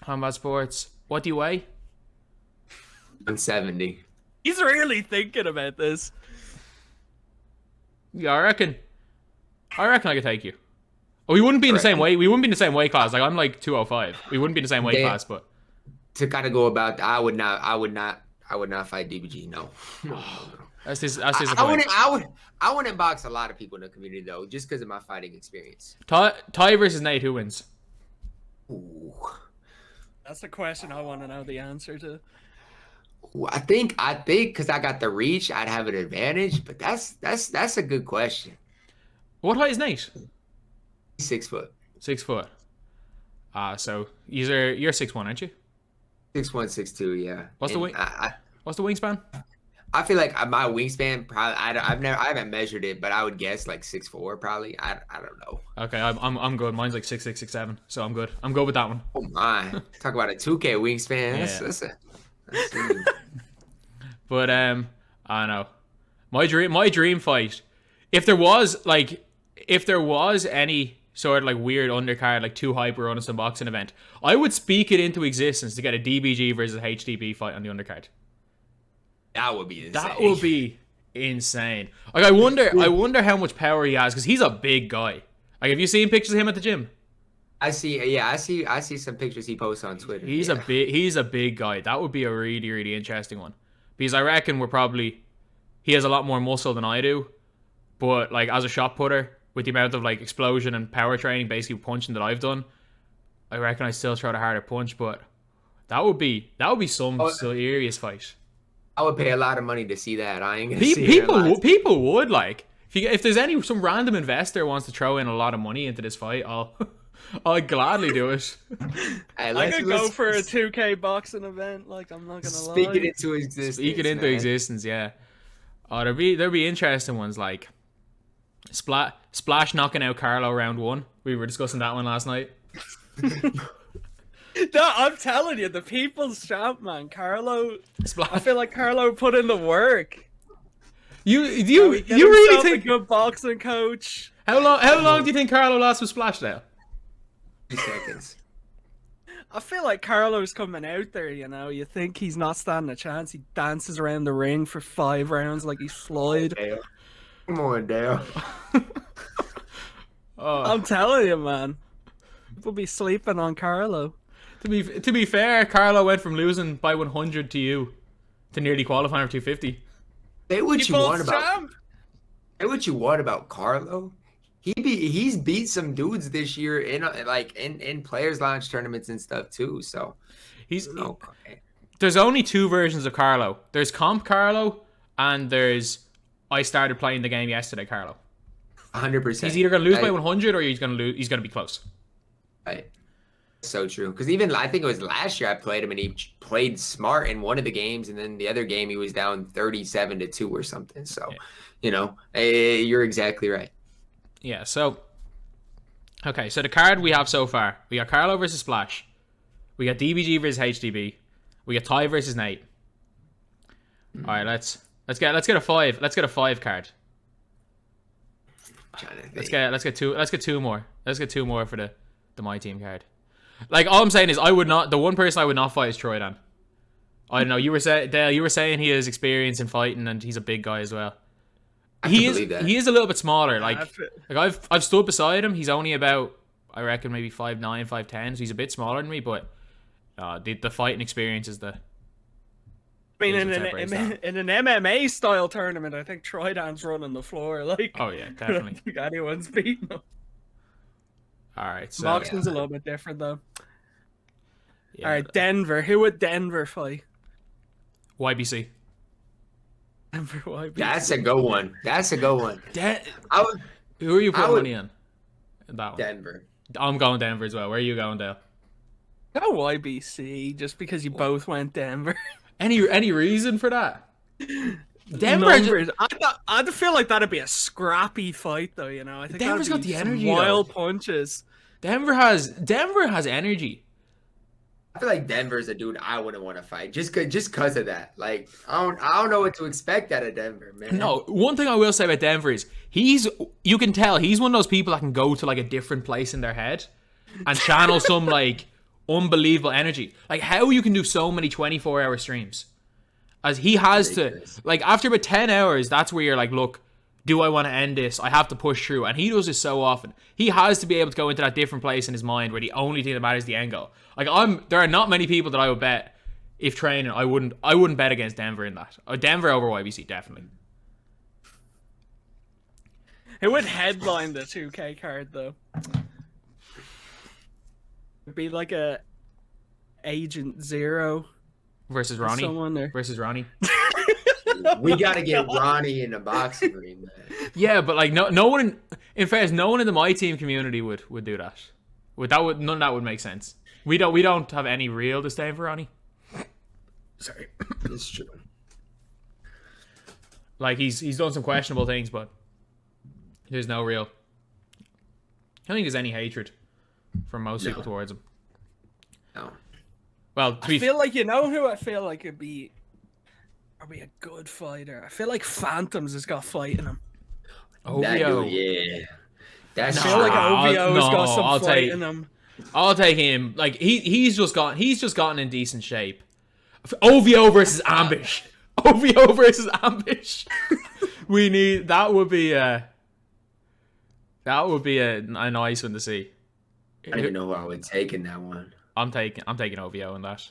Combat sports. What do you weigh? 170. He's really thinking about this. Yeah, I reckon I could take you. Oh, we wouldn't be in the same weight. We wouldn't be in the same weight class. Like I'm like 205. We wouldn't be in the same weight class, but to kind of go about, I would not fight DBG. No. That's his. I wouldn't box a lot of people in the community though, just because of my fighting experience. Ty versus Nate, who wins? Ooh. That's the question I want to know the answer to. I think because I got the reach, I'd have an advantage. But that's a good question. What height is Nate? 6 foot. 6 foot. So you're 6'1", aren't you? 6'1", 6'2", yeah. What's the And wing? What's the wingspan? I feel like my wingspan probably I haven't measured it, but I would guess like 6'4", probably. I don't know. Okay, I'm good. Mine's like 6'6", 6'7", so I'm good. I'm good with that one. Oh my! Talk about a 2K wingspan. Yeah. That's But I don't know. My dream fight. If there was any sort of like weird undercard, like 2 hyper on some boxing event, I would speak it into existence to get a DBG versus HDB fight on the undercard. That would be insane. That would be insane. Like I wonder how much power he has because he's a big guy. Like, have you seen pictures of him at the gym? I see some pictures he posts on Twitter. He's a big guy. That would be a really, really interesting one. Because I reckon he has a lot more muscle than I do. But like as a shot putter, with the amount of like explosion and power training, basically punching that I've done, I reckon I still throw the harder punch, but that would be some serious fight. I would pay a lot of money to see that. I ain't gonna see people would like if there's some random investor wants to throw in a lot of money into this fight, I'll gladly do it. Hey, I could go for a 2K boxing event. Like, I'm not gonna lie. Speak it into existence. Speak it into existence, yeah. Oh, there'll be interesting ones like Splash knocking out Carlo round 1. We were discussing that one last night. No, I'm telling you, the people's champ, man. Carlo. Splash. I feel like Carlo put in the work. You really think a good boxing coach? How long do you think Carlo lost with Splash now? 3 seconds. I feel like Carlo's coming out there, you know. You think he's not standing a chance. He dances around the ring for 5 rounds like he's Floyd. Come on, Dale. I'm telling you, man. People be sleeping on Carlo. To be fair, Carlo went from losing by 100 to you to nearly qualifying for 250. Say what you want about Carlo. He's beat some dudes this year in players launch tournaments and stuff too. So there's only 2 versions of Carlo. There's comp Carlo and there's I started playing the game yesterday Carlo. 100%. He's either gonna lose by 100 or he's gonna be close. Right. So true. Because even I think it was last year I played him and he played smart in one of the games, and then the other game he was down 37-2 or something. So, you're exactly right. Yeah. So, okay. So the card we have so far, we got Carlo versus Splash, we got DBG versus HDB, we got Ty versus Nate. All right. Let's get a 5. Let's get a 5 card. Let's get 2 more. Let's get 2 more for the MyTEAM card. Like, all I'm saying is the one person I would not fight is Troydan. I don't know, Dale, you were saying he has experience in fighting and he's a big guy as well. He is a little bit smaller. Like I've stood beside him. He's only about, I reckon, maybe 5'9", 5'10", so he's a bit smaller than me, but the fighting experience is the I mean, in an MMA style tournament, I think Troydan's running the floor. Like, oh yeah, definitely. I don't think anyone's beating him. All right, so boxing's a little bit different though. Yeah, all right, Denver. Who would Denver fight? YBC. Denver YBC. That's a good one. Who are you putting money on? That one. Denver. I'm going Denver as well. Where are you going, Dale? Go YBC, just because you both went Denver. Any reason for that? Denver. I feel like that'd be a scrappy fight, though. You know, I think Denver's got the energy. Wild punches. Denver has energy. I feel like Denver's a dude I wouldn't want to fight just cause of that. Like, I don't know what to expect out of Denver, man. No, one thing I will say about Denver is you can tell he's one of those people that can go to like a different place in their head and channel some like unbelievable energy. Like, how you can do so many 24-hour streams. As he has to, like, after about 10 hours, that's where you're like, look, do I want to end this? I have to push through. And he does this so often. He has to be able to go into that different place in his mind where the only thing that matters is the end goal. Like, there are not many people that I would bet, if training, I wouldn't bet against Denver in that. Denver over YBC, definitely. Who would headline the 2K card, though? It'd be like a Agent Zero. Versus Ronnie. Versus Ronnie. We gotta get Ronnie in the boxing ring, man. Yeah, but like no one in fairness, no one in the MyTEAM community would do that. None of that would make sense. We don't have any real disdain for Ronnie. Sorry. It's true. Like he's done some questionable things, but there's no real. I don't think there's any hatred from most people towards him. No. Well, I feel like, you know who I feel like would be probably a good fighter? I feel like Phantoms has got fight in him. That OVO. dude, yeah. That's I feel like OVO's got some I'll fight take- in him. I'll take him. Like he's just gotten in decent shape. OVO versus Ambush. OVO versus Ambush. We need that would be a nice one to see. I don't even know who I would take in that one. I'm taking OVO in that.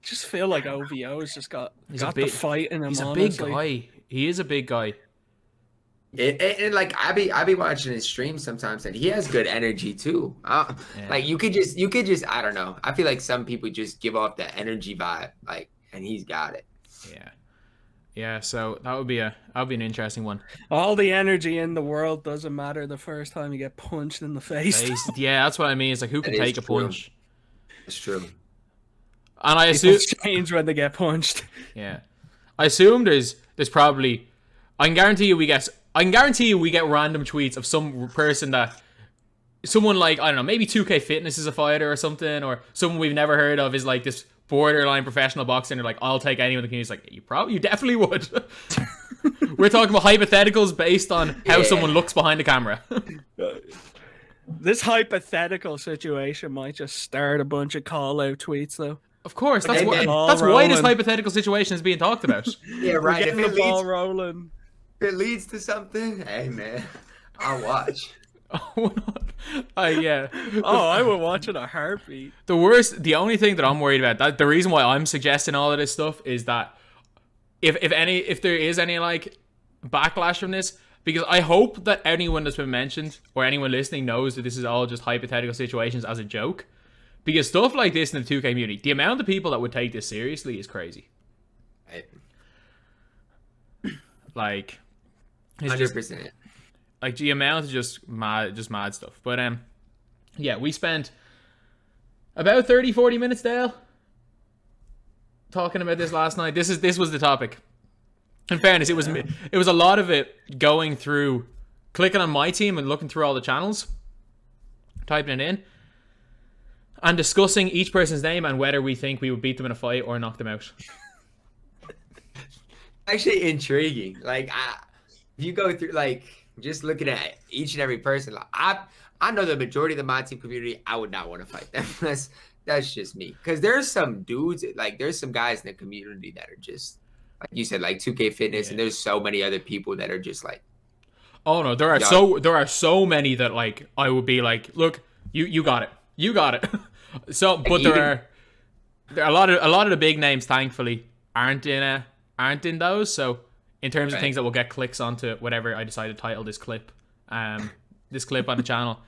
Just feel like OVO's just got a the big- fight in him. He's a honestly. big guy. He is a big guy. And like I be watching his streams sometimes, and he has good energy too. Like you could just I don't know. I feel like some people just give off the energy vibe, like, and he's got it. Yeah. So that would be an interesting one. All the energy in the world doesn't matter the first time you get punched in the face. Yeah, that's what I mean. It's like who can That is take a true. punch. It's true. And I assume People change when they get punched. Yeah, I assume there's probably. I can guarantee you we get random tweets of some person that someone like, I don't know, maybe 2K Fitness is a fighter or something, or someone we've never heard of is like this borderline professional boxer, and they're like, I'll take anyone in the community. It's like, you definitely would. We're talking about hypotheticals based on how someone looks behind the camera. This hypothetical situation might just start a bunch of call-out tweets, though. Of course, that's Hey, why. man, That's why this rolling. hypothetical situation is being talked about. Yeah, We're right. getting the ball rolling. If it leads to something, hey man, I'll watch. Yeah. Oh, I would watch it a heartbeat. The only thing that I'm worried about, the reason why I'm suggesting all of this stuff is that if there is any like backlash from this, because I hope that anyone that's been mentioned or anyone listening knows that this is all just hypothetical situations as a joke, because stuff like this in the 2K community, the amount of people that would take this seriously is crazy. Right. Like, it's just 100%. like the amount of just mad stuff. But yeah, we spent about 30-40 minutes, Dale, talking about this last night. This was the topic. In fairness, it was a lot of it going through, clicking on MyTEAM and looking through all the channels, typing it in, and discussing each person's name and whether we think we would beat them in a fight or knock them out. Actually intriguing. Like if you go through like just looking at each and every person, like, I know the majority of the MyTEAM community, I would not want to fight them. That's just me. Because there's some dudes, like there's some guys in the community that are just like you said, like 2K Fitness, and there's so many other people that are just like, oh no, there are so many that like I would be like, look, you got it. So, but there are a lot of the big names, thankfully, aren't in those. So, in terms of things that will get clicks onto whatever I decide to title this clip, on the channel,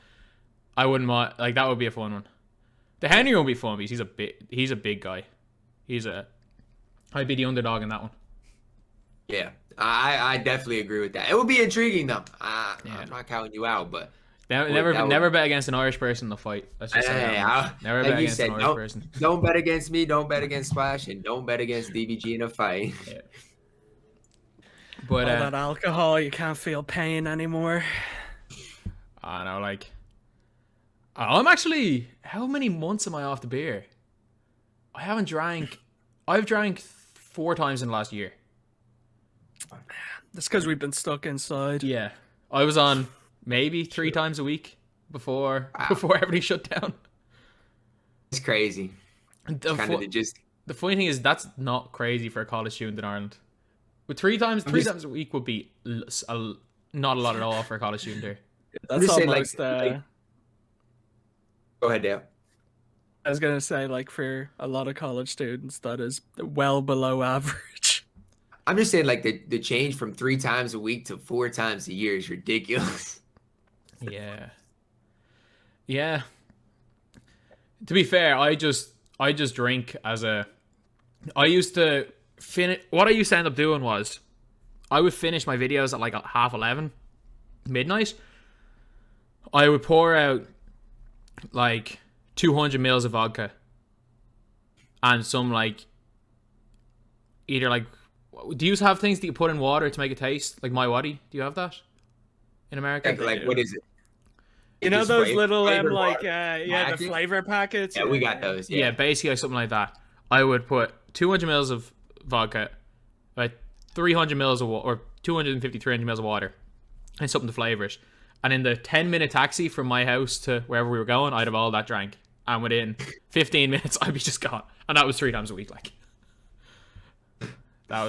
I wouldn't mind. Like that would be a fun one. The Henry won't be fun because he's a big guy. I'd be the underdog in that one. yeah, I definitely agree with that. It would be intriguing though. I'm not counting you out, but Never bet against an Irish person in the fight. Let's just say that. Never bet against an Irish person. Don't bet against me. Don't bet against Splash, and don't bet against DBG in a fight. Yeah. But all that alcohol, you can't feel pain anymore. I know, like, I'm actually. How many months am I off the beer? I've drank 4 times in the last year. That's because we've been stuck inside. Yeah, I was on maybe 3 times a week before everything shut down. It's crazy. The funny thing is that's not crazy for a college student in Ireland. But 3 times a week would be not a lot at all for a college student here. That's saying, almost. go ahead, Dale. I was gonna say, like, for a lot of college students, that is well below average. I'm just saying, like, the change from 3 times a week to 4 times a year is ridiculous. Yeah. Yeah. To be fair, I just drink as a. I used to finish. What I used to end up doing was, I would finish my videos at like 11:30, midnight. I would pour out like 200 mils of vodka, and some like either like, do you have things that you put in water to make it taste like My Waddy? Do you have that in America? Like what is it? You know Just those flavor- little flavored like water? the Packet? flavor packets. Yeah, we got those. Yeah, basically like something like that. I would put 200 mils of vodka, like 300 mils of water, or 250, 300 mils of water, and something to flavor it. And in the 10-minute taxi from my house to wherever we were going, I'd have all that drank. And within 15 minutes, I'd be just gone. And that was 3 times a week. Like, that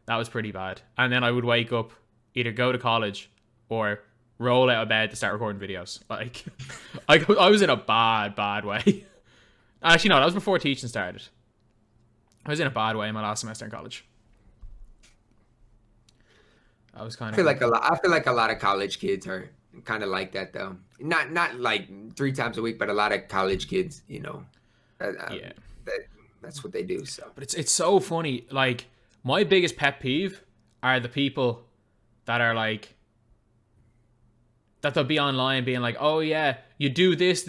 was pretty bad. And then I would wake up, either go to college or roll out of bed to start recording videos. Like, I was in a bad way. Actually, no, that was before teaching started. I was in a bad way in my last semester in college. I was kind of. I feel like a lot of college kids are kind of like that though. Not like 3 times a week, but a lot of college kids, Yeah. That's what they do. So, But it's so funny. Like, my biggest pet peeve are the people that are like, that they'll be online being like, oh yeah, you do this,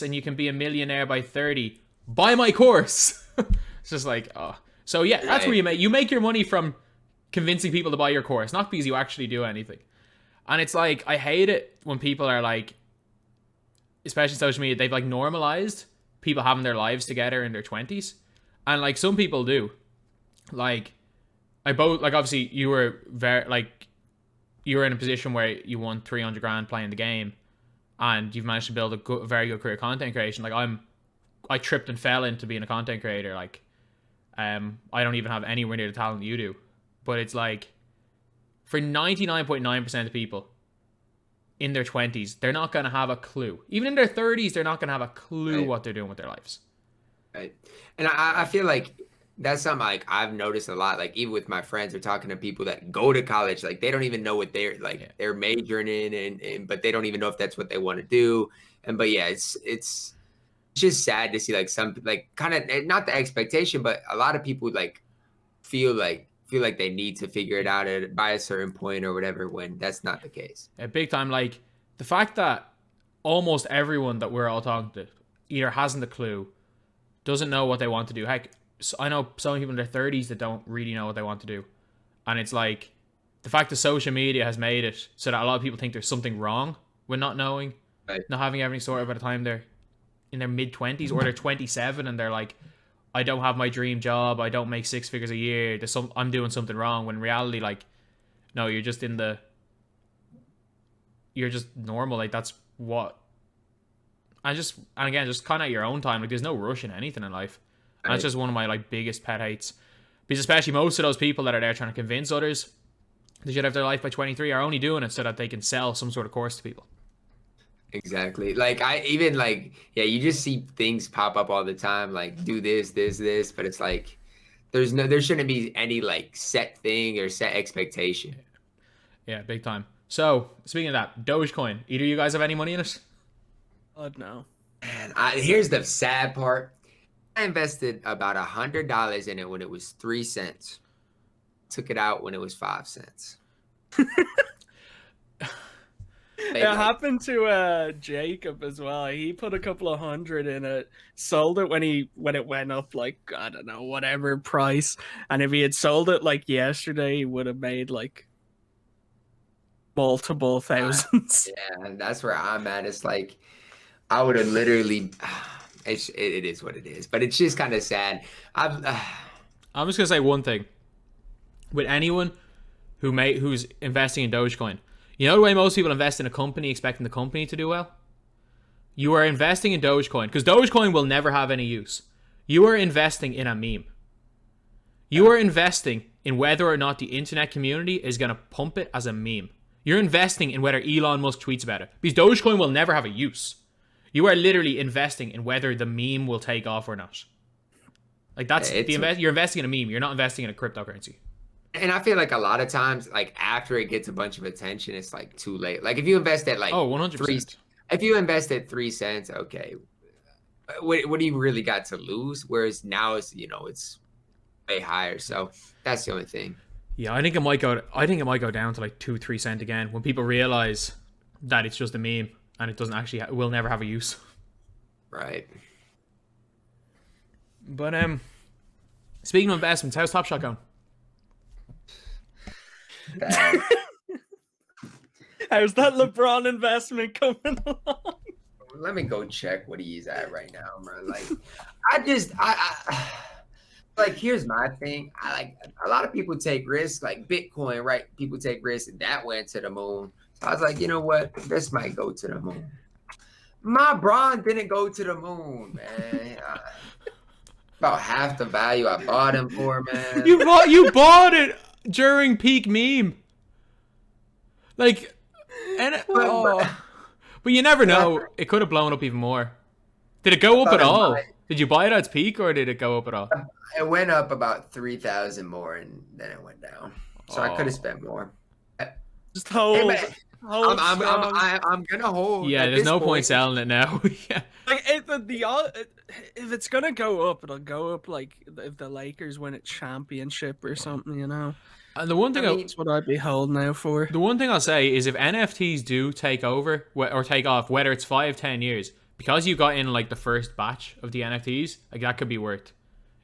and you can be a millionaire by 30. Buy my course. It's just like, oh. So yeah, that's where you make your money from convincing people to buy your course, not because you actually do anything. And it's like, I hate it when people are like, especially social media, they've like normalized people having their lives together in their 20s. And like, some people do. Like, obviously you were you were in a position where you won 300 grand playing the game, and you've managed to build a very good career content creation. Like, I tripped and fell into being a content creator. Like, I don't even have anywhere near the talent you do. But it's like, for 99.9% of people in their 20s, they're not going to have a clue. Even in their 30s, they're not going to have a clue what they're doing with their lives. Right. And I feel like that's something like I've noticed a lot. Like, even with my friends or talking to people that go to college, like they don't even know what they're majoring in, and but they don't even know if that's what they want to do. But yeah, it's just sad to see like some like kind of not the expectation, but a lot of people like feel like they need to figure it out by a certain point or whatever, when that's not the case. Yeah, big time. Like, the fact that almost everyone that we're all talking to either hasn't a clue, doesn't know what they want to do. Heck, I know some people in their 30s that don't really know what they want to do. And it's like, the fact that social media has made it so that a lot of people think there's something wrong with not knowing, not having everything sorted by the time they're in their mid-20s, or they're 27 and they're like, I don't have my dream job, I don't make 6 figures a year, I'm doing something wrong. When in reality, like, no, you're just normal. Like, that's what. And again, just kind of at your own time. Like, there's no rush in anything in life. And that's just one of my like biggest pet hates. Because especially most of those people that are there trying to convince others they should have their life by 23 are only doing it so that they can sell some sort of course to people. Exactly. Like, you just see things pop up all the time, like, do this, but it's like there shouldn't be any like set thing or set expectation. Yeah, big time. So, speaking of that, Dogecoin, either of you guys have any money in it? No. Man, here's the sad part. I invested about $100 in it when it was 3 cents. Took it out when it was 5 cents. It happened to Jacob as well. He put a couple of hundred in it, sold it when it went up like, I don't know, whatever price. And if he had sold it like yesterday, he would have made like multiple thousands. Yeah, and that's where I'm at. It's like, I would have literally. It is what it is, but it's just kind of sad. I'm just gonna say one thing. With anyone who's investing in Dogecoin, you know the way most people invest in a company expecting the company to do well? You are investing in Dogecoin because Dogecoin will never have any use. You are investing in a meme. You are investing in whether or not the internet community is going to pump it as a meme. You're investing in whether Elon Musk tweets about it, because Dogecoin will never have a use. You are literally investing in whether the meme will take off or not. Like, that's you're investing in a meme. You're not investing in a cryptocurrency. And I feel like a lot of times, like, after it gets a bunch of attention, it's like too late. Like, if you invest at like 100%. If you invest at 3 cents, okay, what do you really got to lose? Whereas now it's way higher. So that's the only thing. Yeah, I think it might go down to like 2-3 cents again when people realize that it's just a meme and it doesn't actually will never have a use. Right. But speaking of investments, how's Top Shot going? Bad. How's that LeBron investment coming along? Let me go check what he's at right now, bro. Like, I like, here's my thing. I like, a lot of people take risks, like Bitcoin, right? People take risks, and that went to the moon. So I was like, you know what? This might go to the moon. My Braun didn't go to the moon, man. About half the value I bought him for, man. You bought it during peak meme. Like, but you never know. It could have blown up even more. Did it go up at all? Did you buy it at its peak, or did it go up at all? It went up about 3,000 more, and then it went down. So I could have spent more. Just hold. Hey, I'm gonna hold. Yeah, there's no point selling it now. Yeah. Like if it's gonna go up, it'll go up like if the Lakers win a championship or something, you know. And the one thing That's what I'd be holding out for. The one thing I'll say is if NFTs do take over or take off, whether it's 5-10 years, because you got in like the first batch of the NFTs, like that could be worth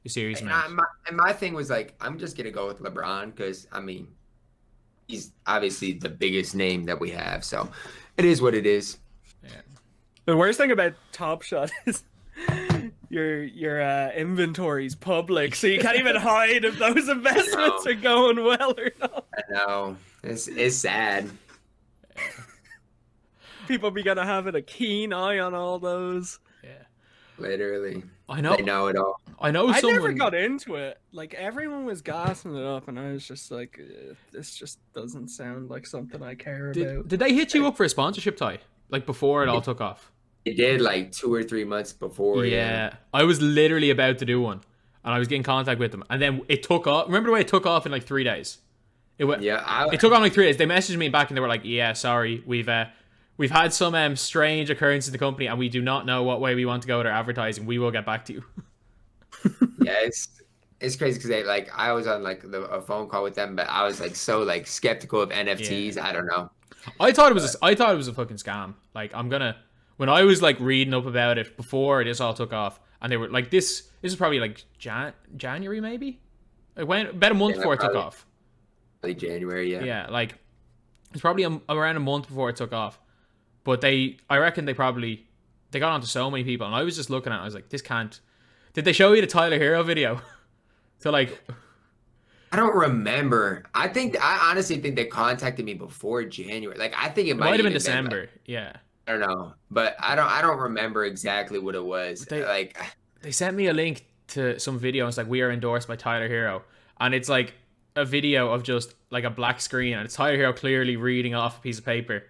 a serious amount. And my thing was like, I'm just gonna go with LeBron because I mean, he's obviously the biggest name that we have, so it is what it is. Yeah. The worst thing about Top Shot is your inventory's public, so you can't even hide if those investments are going well or not. I know. It's sad. People be gonna having a keen eye on all those. Yeah. Literally. I know. They know it all. I know I someone... never got into it. Like, everyone was gassing it up, and I was just like, this just doesn't sound like something I care about. Did they hit you up for a sponsorship, Ty? Like, before it all took off? It did like 2 or 3 months before. Yeah. I was literally about to do one, and I was getting contact with them, and then it took off. Remember the way it took off in like 3 days? It took off in like 3 days. They messaged me back, and they were like, yeah, sorry, we've had some strange occurrence in the company, and we do not know what way we want to go with our advertising. We will get back to you. Yeah, it's crazy because I was on like a phone call with them, but I was like so like skeptical of NFTs. Yeah. I don't know. I thought it was a fucking scam. Like when I was like reading up about it before this all took off, and they were like this is probably like January maybe. It went about a month before it took off. Like January, yeah. Yeah, like it's probably around a month before it took off. But I reckon they got onto so many people, and I was just looking at it, I was like, this can't. Did they show you the Tyler Hero video? So like, I don't remember. I honestly think they contacted me before January. Like I think it might have been December. Yeah. I don't know, but I don't remember exactly what it was. They sent me a link to some video. And it's like, we are endorsed by Tyler Hero, and it's like a video of just like a black screen, and it's Tyler Hero clearly reading off a piece of paper.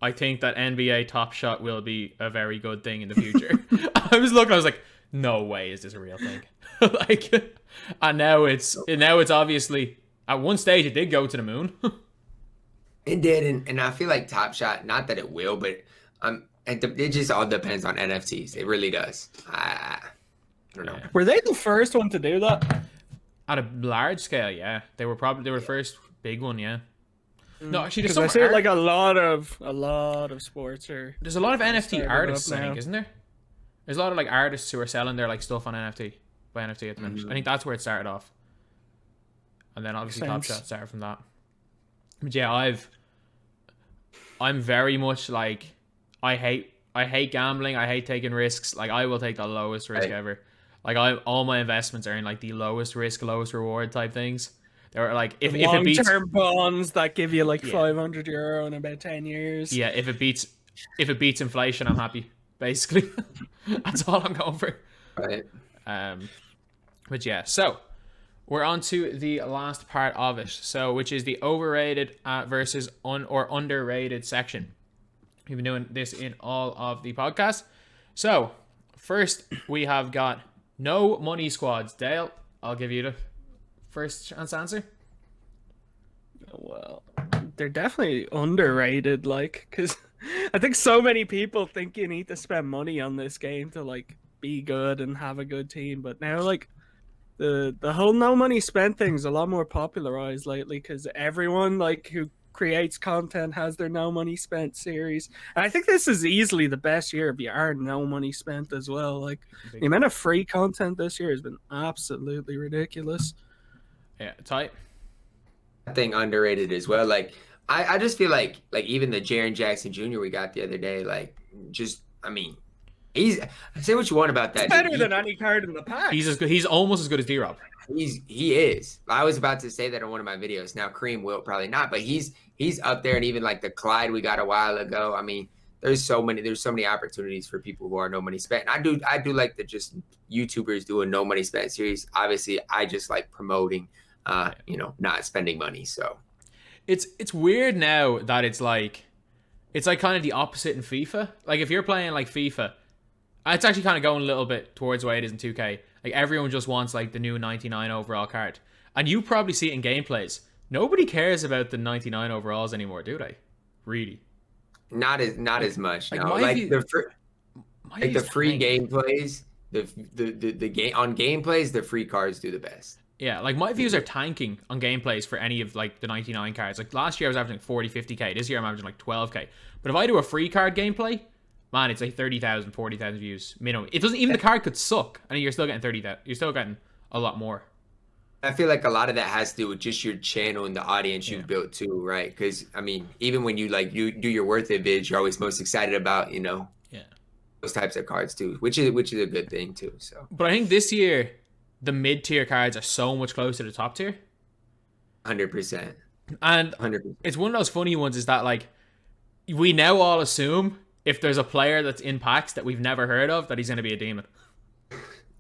I think that NBA Top Shot will be a very good thing in the future. I was looking, I was like, no way is this a real thing. Like, and now it's obviously at one stage it did go to the moon. It did, and I feel like Top Shot, not that it will, but it just all depends on NFTs. It really does. I don't know. Were they the first one to do that? At a large scale, yeah. They were the first big one, yeah. No, actually, there's I see like a lot of sports or there's a lot of NFT artists, I think, isn't there? There's a lot of like artists who are selling their like stuff on NFT by NFT at the minute. I think that's where it started off, and then obviously Top Shot started from that. But yeah, I'm very much like I hate gambling. I hate taking risks. Like I will take the lowest risk ever. Like all my investments are in like the lowest risk, lowest reward type things. Or like if it beats long-term bonds that give you like €500 in about 10 years. Yeah, if it beats inflation, I'm happy. Basically, that's all I'm going for. Right. But yeah, so we're on to the last part of it. So which is the overrated versus underrated section. We've been doing this in all of the podcasts. So first we have got no money squads. Dale, I'll give you the first chance to answer. Well, they're definitely underrated, like, because I think so many people think you need to spend money on this game to like be good and have a good team, but now like the whole no money spent thing's a lot more popularized lately because everyone like who creates content, has their no money spent series. And I think this is easily the best year of your no money spent as well. Like the amount of free content this year has been absolutely ridiculous. Yeah, tight. I think underrated as well. Like I just feel like even the Jaren Jackson Jr. we got the other day, like just I mean, he's say what you want about that. He's better than any card in the pack. He's almost as good as D-Rob. He is. I was about to say that in one of my videos. Now Kareem will probably not, but he's up there, and even like the Clyde we got a while ago. I mean, there's so many opportunities for people who are no money spent. And I do like that just YouTubers do a no money spent series. Obviously, I just like promoting not spending money. So it's weird now that it's like kind of the opposite in FIFA. Like if you're playing like FIFA, it's actually kind of going a little bit towards the way it is in 2K. Like everyone just wants like the new 99 overall card, and you probably see it in gameplays. Nobody cares about the 99 overalls anymore, do they? Really? Not as much. Like no, the free gameplays, the game on gameplays, the free cards do the best. Yeah, like my views are tanking on gameplays for any of like the 99 cards. Like last year I was averaging 40, 50k. This year I'm averaging like 12k. But if I do a free card gameplay, man, it's like 30,000, 40,000 views minimum. It doesn't even the card could suck, and you're still getting 30,000. You're still getting a lot more. I feel like a lot of that has to do with just your channel and the audience you've built too, right? Because I mean, even when you do your worth it vids, you're always most excited about those types of cards too, which is a good thing too. So, but I think this year the mid tier cards are so much closer to the top tier. 100%. And 100%. It's one of those funny ones is that like we now all assume if there's a player that's in packs that we've never heard of that he's going to be a demon.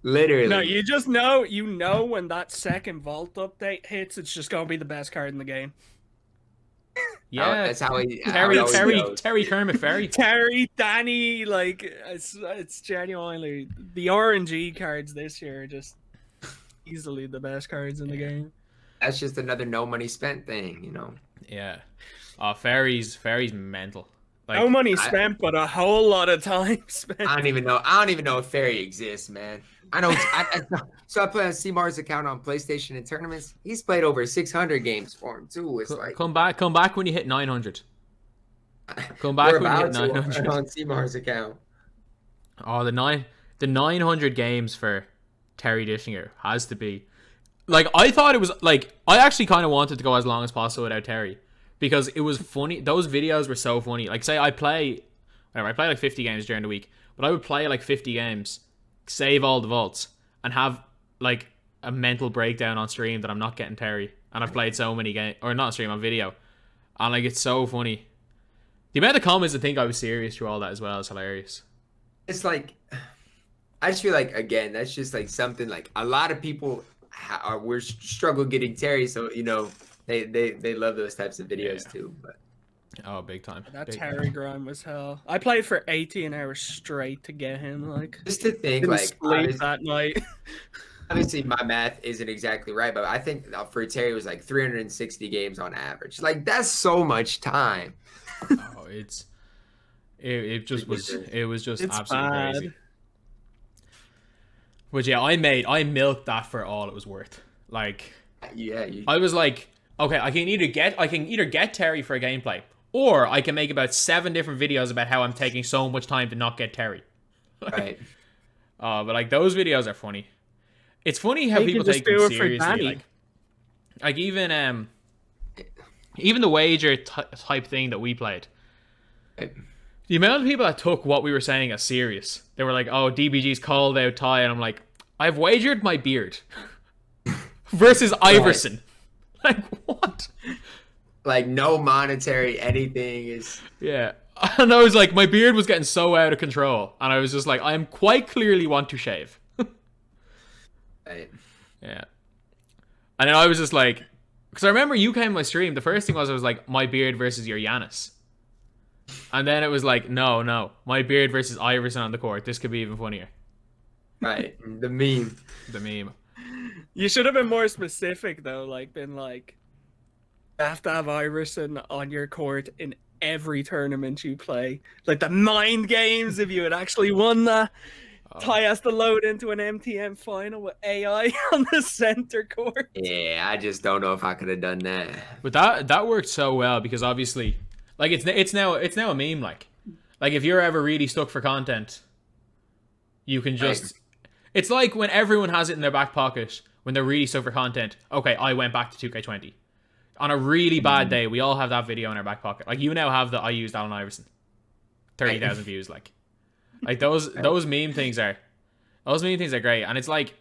Literally. No, you just know, when that second vault update hits, it's just going to be the best card in the game. Yeah, that's how he. Terry Kermit Ferry. Terry, Danny, like it's genuinely the RNG cards this year are just easily the best cards in the game. That's just another no money spent thing, Yeah, Ferry's mental. Like, no money spent, but a whole lot of time spent. I don't even know if Ferry exists, man. I know. So I play on C-Mars account on PlayStation and tournaments. He's played over 600 games for him too. It's like come back when you hit 900. Come back when you hit 900 on C-Mars account. Oh, the 900 games for Terry Dishinger has to be. Like I thought it was like I actually kind of wanted to go as long as possible without Terry because it was funny. Those videos were so funny. Like say I play like 50 games during the week, but I would play like 50 games. Save all the vaults and have like a mental breakdown on stream that I'm not getting Terry, and I've played so many games, or not stream, on video, and like it's so funny. The amount of comments that think I was serious through all that as well is hilarious. It's like I just feel like again that's just like something like a lot of people we're struggle getting Terry, so they love those types of videos too. But oh, big time. That Terry grind was hell. I played for 18 hours straight to get him. Like just to think, like sleep that night. Obviously, my math isn't exactly right, but I think for Terry it was like 360 games on average. Like that's so much time. Oh, it was just absolutely crazy. But yeah, I milked that for all it was worth. Like, yeah, I was like, okay, I can either get Terry for a gameplay, or I can make about 7 different videos about how I'm taking so much time to not get Terry. Right. But like those videos are funny. It's funny how people take them seriously. Like even the wager type thing that we played. Right. The amount of people that took what we were saying as serious. They were like, "Oh, DBG's called out Ty," and I'm like, "I've wagered my beard versus Iverson." Like what? Like no monetary anything is. Yeah, and I was like, my beard was getting so out of control, and I was just like, I am quite clearly want to shave. Right. Yeah, and then I was just like, because I remember you came to my stream. The first thing was I was like, my beard versus your Giannis. And then it was like, no, my beard versus Iverson on the court. This could be even funnier. Right, the meme. You should have been more specific though, like been like, you have to have Iverson on your court in every tournament you play. Like the mind games, if you had actually won that. Ty has to load into an MTM final with AI on the center court. Yeah, I just don't know if I could have done that. But that worked so well because obviously, like it's now a meme. Like if you're ever really stuck for content, you can just. Right. It's like when everyone has it in their back pocket when they're really stuck for content. Okay, I went back to 2K20. On a really bad day, we all have that video in our back pocket. Like you now have I used Allen Iverson. 30,000 views. Like those meme things are great, and it's like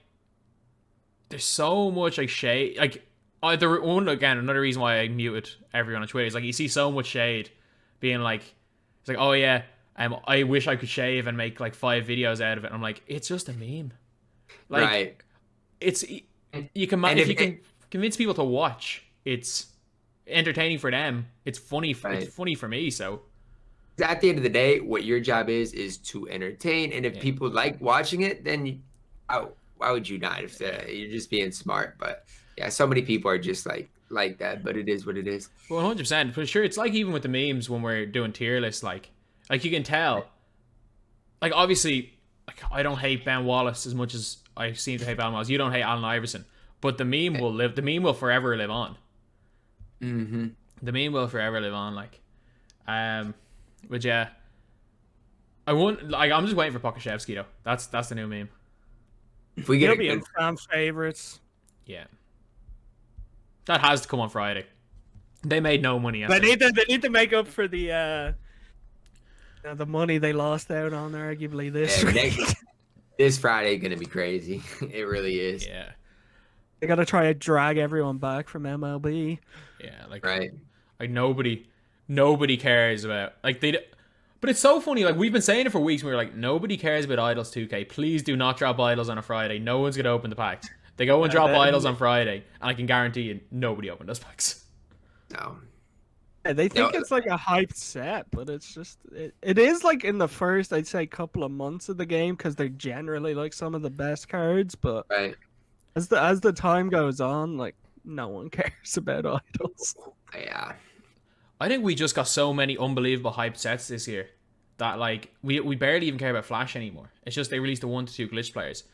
there's so much like shade. Like another reason why I muted everyone on Twitter is like you see so much shade being like it's like, oh yeah, I wish I could shave and make like 5 videos out of it. And I'm like, it's just a meme. Like right. It's you can if you can convince people to watch, it's entertaining for them. It's funny. It's funny for me. So at the end of the day, what your job is to entertain, and if people like watching it, then why would you not? If you're just being smart, but yeah, so many people are just like that. But it is what it is. Well, 100%. For sure, it's like even with the memes when we're doing tier lists, like you can tell. Like obviously, like I don't hate Ben Wallace as much as I seem to hate Ben Wallace. You don't hate Allen Iverson, but the meme will live. The meme will forever live on. Mm-hmm. The meme will forever live on. But yeah, I'm just waiting for Pokashevsky though. That's the new meme. If we get He'll be in fan favorites. Yeah, that has to come on Friday. They made no money yesterday. They need to make up for the money they lost out on arguably this week. This Friday gonna be crazy. It really is. Yeah, they gotta try to drag everyone back from MLB. Yeah, like nobody cares about but it's so funny. Like we've been saying it for weeks. We were like, nobody cares about Idols 2K. Please do not drop Idols on a Friday. No one's gonna open the packs. They go and drop Idols on Friday, and I can guarantee you, nobody opened those packs. No. Yeah, they think it's like a hyped set, but it's just it is like in the first, I'd say, couple of months of the game because they're generally like some of the best cards. But as the time goes on, like no one cares about Idols. Yeah. I think we just got so many unbelievable hyped sets this year that like we barely even care about Flash anymore. It's just they released the 1 to 2 glitch players.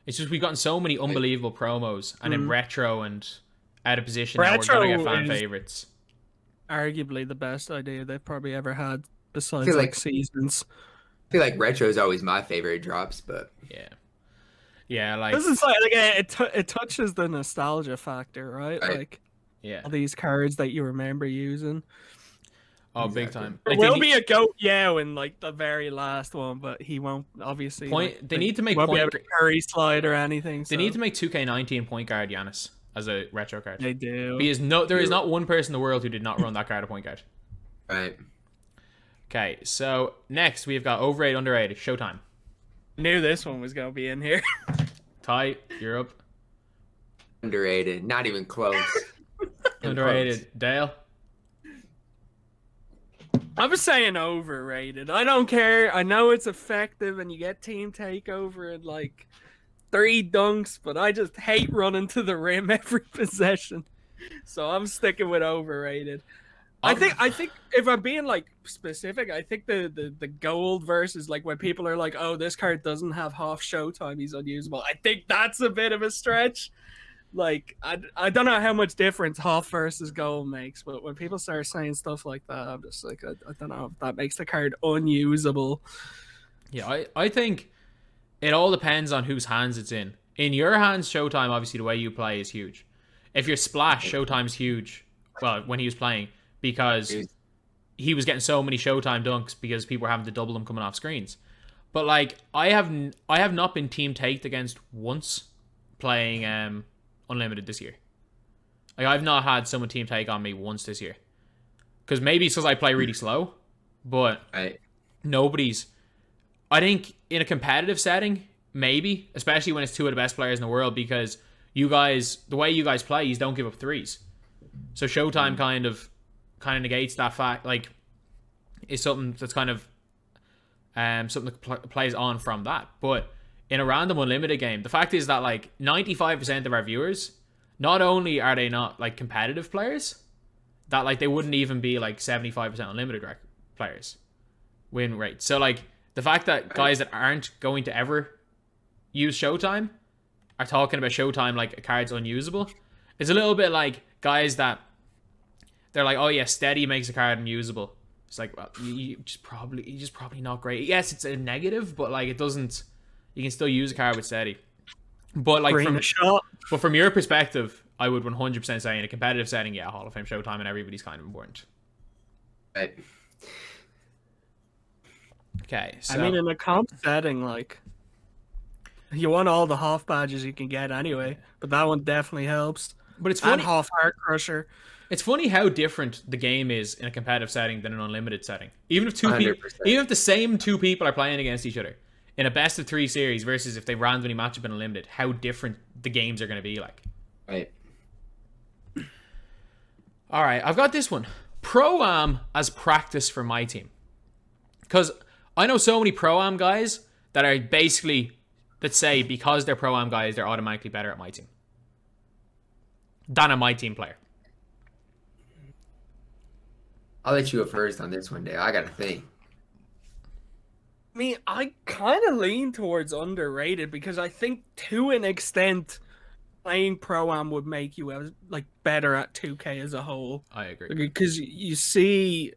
It's just we've gotten so many unbelievable promos and in retro and out of position. Retro now we're gonna get fan favorites. Arguably the best idea they've probably ever had besides like seasons. I feel like retro is always my favorite drops, but yeah, like this is like it touches the nostalgia factor, right? Like all these cards that you remember using. Oh, big time. There will be a Goat Yao in like the very last one, but he won't obviously. They need to make Curry slide or anything. They need to make 2K19 point guard Giannis as a retro card. They do. There is not one person in the world who did not run that card at point guard. Right. Okay, so next we've got Overrated Underrated Showtime. Knew this one was gonna be in here. Ty, you're up. Underrated, not even close. Underrated, Dale. I'm saying overrated. I don't care. I know it's effective and you get team takeover and like 3 dunks, but I just hate running to the rim every possession. So I'm sticking with overrated. I think if I'm being like specific, I think the gold versus like when people are like, oh, this card doesn't have half showtime, he's unusable. I think that's a bit of a stretch. Like, I don't know how much difference half versus gold makes, but when people start saying stuff like that, I'm just like, I don't know if that makes the card unusable. Yeah, I think it all depends on whose hands it's in. In your hands, showtime, obviously, the way you play is huge. If you're Splash, showtime's huge. Well, when he was playing, because he was getting so many showtime dunks because people were having to double them coming off screens. But, like, I have not been team taked against once playing Unlimited this year. Like, I've not had someone team take on me once this year. Because maybe it's because I play really slow, but nobody's... I think in a competitive setting, maybe, especially when it's 2 of the best players in the world, because you guys, the way you guys play, you don't give up threes. So showtime kind of negates that fact. Like, is something that's kind of something that plays on from that. But in a random unlimited game, the fact is that like 95% of our viewers, not only are they not like competitive players, that like they wouldn't even be like 75% unlimited players win rate. So like the fact that guys that aren't going to ever use Showtime are talking about Showtime like a card's unusable. It's a little bit like guys that they're like, oh yeah, Steady makes a card unusable. It's like, well, you just probably not great. Yes, it's a negative, but like it doesn't. You can still use a card with Steady. But like from your perspective, I would 100% say in a competitive setting, yeah, Hall of Fame Showtime and everybody's kind of important. Right. Okay, so I mean, in a comp setting, like you want all the half badges you can get anyway, but that one definitely helps. But it's funny. And half Heart Crusher. It's funny how different the game is in a competitive setting than an unlimited setting. Even if even if the same two people are playing against each other in a best of 3 series versus if they randomly match up in unlimited, how different the games are going to be like. Right. All right, I've got this one. Pro-Am as practice for my team. Because I know so many Pro-Am guys that are basically, that say because they're Pro-Am guys, they're automatically better at my team than a MyTEAM player. I'll let you go first on this one, Dale. I got to think. I mean, I kind of lean towards underrated because I think to an extent, playing Pro-Am would make you like better at 2K as a whole. I agree. Because you see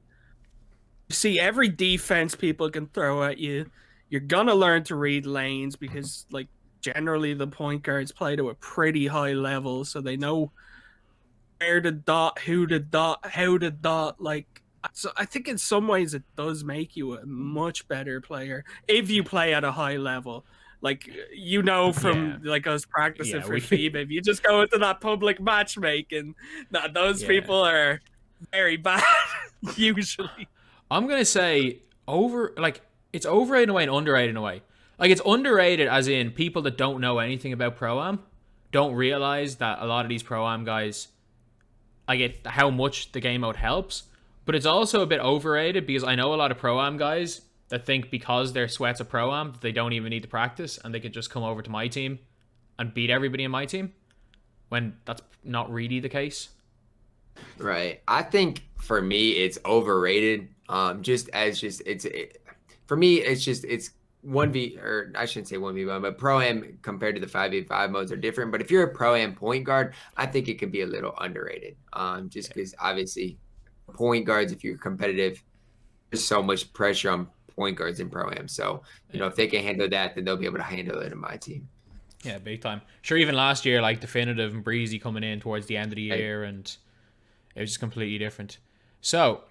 every defense people can throw at you. You're gonna learn to read lanes because like generally the point guards play to a pretty high level, so they know where to dot, who to dot, how to dot. Like, so I think in some ways it does make you a much better player if you play at a high level. Like, you know, from like us practicing for FIBA, if you just go into that public matchmaking, those people are very bad usually. I'm gonna say it's overrated in a way and underrated in a way. Like, it's underrated as in people that don't know anything about Pro-Am don't realize that a lot of these Pro-Am guys, I get how much the game mode helps, but it's also a bit overrated because I know a lot of Pro-Am guys that think because they're sweats of Pro-Am they don't even need to practice and they could just come over to my team and beat everybody in my team, when that's not really the case. Right. I think for me it's overrated. For me it's 1v, or I shouldn't say 1v1, but Pro-Am compared to the 5v5 modes are different. But if you're a Pro-Am point guard, I think it can be a little underrated. Just because obviously point guards, if you're competitive, there's so much pressure on point guards in Pro-Am. So, you know, if they can handle that, then they'll be able to handle it in my team. Yeah, big time. Sure, even last year, like Definitive and Breezy coming in towards the end of the year, and it was just completely different. So,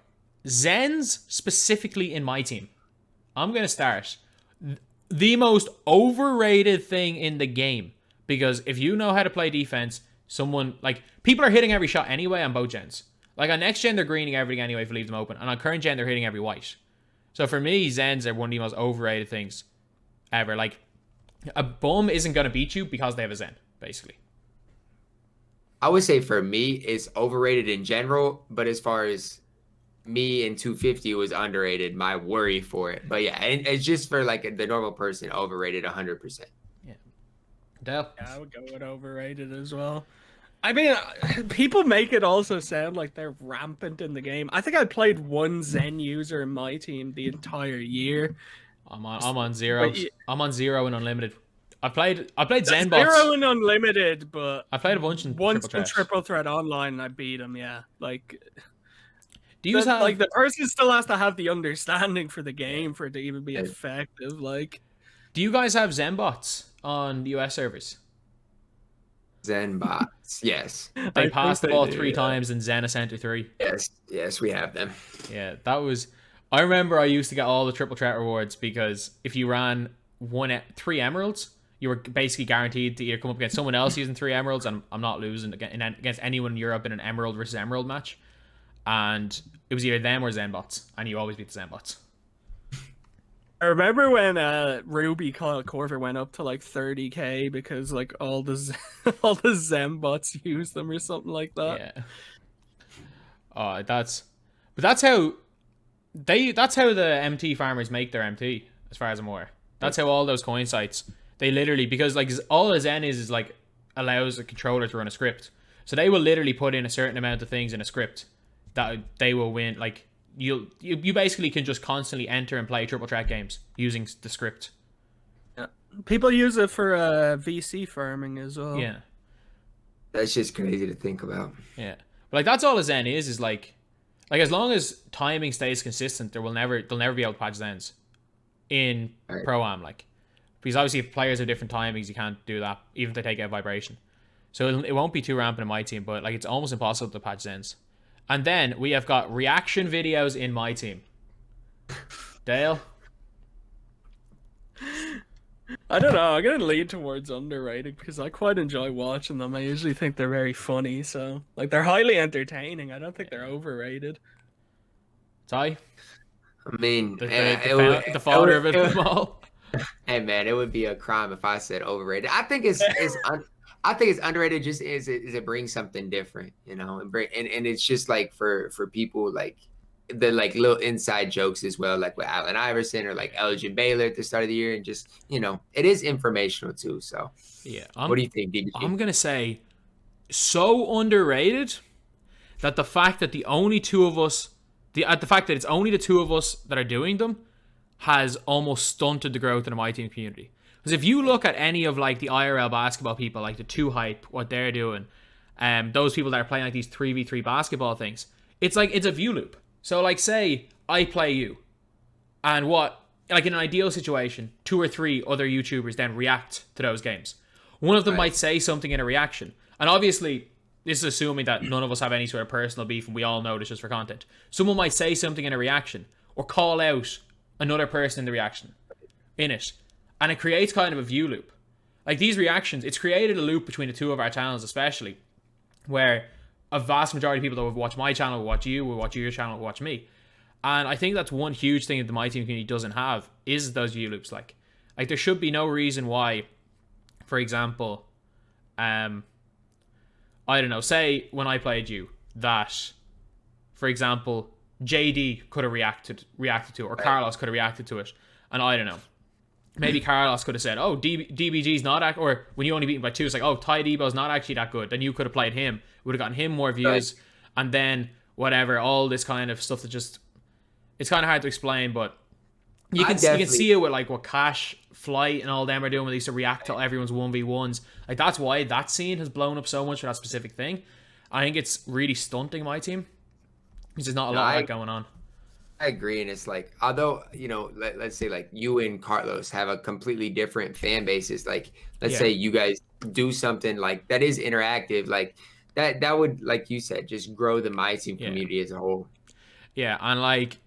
Zens specifically in my team. I'm going to start. The most overrated thing in the game. Because if you know how to play defense, people are hitting every shot anyway on both gens. Like, on next gen, they're greening everything anyway if you leave them open. And on current gen, they're hitting every white. So for me, Zens are one of the most overrated things ever. Like, a bum isn't going to beat you because they have a Zen, basically. I would say for me, it's overrated in general. But as far as me in 250, it was underrated. My worry for it. But yeah, and it's just for like the normal person, overrated 100%. Yeah. Dale? Yeah, I would go with overrated as well. I mean, people make it also sound like they're rampant in the game. I think I played one Zen user in my team the entire year. I'm on 0. I'm on 0 in unlimited. I played Zen bots. 0 in unlimited, but I played a bunch in triple threat online and I beat him. Yeah, like. Do you have like the person still has to have the understanding for the game for it to even be effective? Like, do you guys have Zen bots on the US servers? Zen bots, yes. They passed the ball 3 times in Zen Center 3. Yes, we have them. Yeah, that was. I remember I used to get all the triple threat rewards because if you ran 3 emeralds, you were basically guaranteed to either come up against someone else using 3 emeralds, and I'm not losing against anyone in Europe in an emerald versus emerald match. And it was either them or Zen bots, and you always beat the Zen bots. I remember when Ruby Kyle Korver went up to like 30k because like all the Zen bots used them or something like that. Yeah. Oh, that's how the MT farmers make their MT, as far as I'm aware. That's how all those coin sites, they literally, because like all a Zen is like allows a controller to run a script. So they will literally put in a certain amount of things in a script that they will win. Like you basically can just constantly enter and play triple threat games using the script. Yeah. People use it for VC farming as well. Yeah, That's just crazy to think about. yeah. But like that's all a Zen is like as long as timing stays consistent, they'll never be able to patch Zens in Right. Pro Am, like, because obviously if players have different timings, you can't do that even if they take out vibration. So it won't be too rampant in my team, but like it's almost impossible to patch Zens. And then we have got reaction videos in my team. Dale. I don't know. I'm gonna lean towards underrated because I quite enjoy watching them. I usually think they're very funny, so like they're highly entertaining. I don't think they're overrated. Ty, I mean, the father of them all. Hey man, it would be a crime if I said overrated. I think I think it's underrated just as it brings something different, you know, and it's just like for people like the like little inside jokes as well, like with Allen Iverson or like Elgin Baylor at the start of the year, and just it is informational too. So Yeah, what do you think, DBG? I'm gonna say so underrated that the fact that the only two of us, the fact that it's only the two of us that are doing them, has almost stunted the growth in the MyTEAM community. Because if you look at any of like the IRL basketball people, like the 2Hype, what they're doing, those people that are playing like these 3v3 basketball things, it's like it's a view loop. So like say I play you, and what like in an ideal situation, 2 or 3 other YouTubers then react to those games. One of them might say something in a reaction, and obviously this is assuming that none of us have any sort of personal beef and we all know this just for content. Someone might say something in a reaction or call out another person in the reaction in it, and it creates kind of a view loop. Like these reactions, it's created a loop between the two of our channels, especially where a vast majority of people that would watch my channel will watch you, will watch your channel, will watch me. And I think that's one huge thing that the MyTEAM community doesn't have is those view loops. Like there should be no reason why, for example, I don't know, say when I played you, that, for example, JD could have reacted to it, or Carlos could have reacted to it, and I don't know. Maybe Carlos could have said, "Oh, DBG's not," or when you only beat him by 2, it's like, "Oh, TYDEBO's not actually that good." Then you could have played him, would have gotten him more views, and then whatever, all this kind of stuff that just it's kind of hard to explain, but you can see it with like what Cash, Flight, and all them are doing when they used to react to everyone's 1v1s. Like that's why that scene has blown up so much for that specific thing. I think it's really stunting my team. Because there's not a lot of that going on. I agree, and it's like, although let's say like you and Carlos have a completely different fan bases. Like, let's say you guys do something like that is interactive, like that would, like you said, just grow the MyTEAM community as a whole. Yeah, and like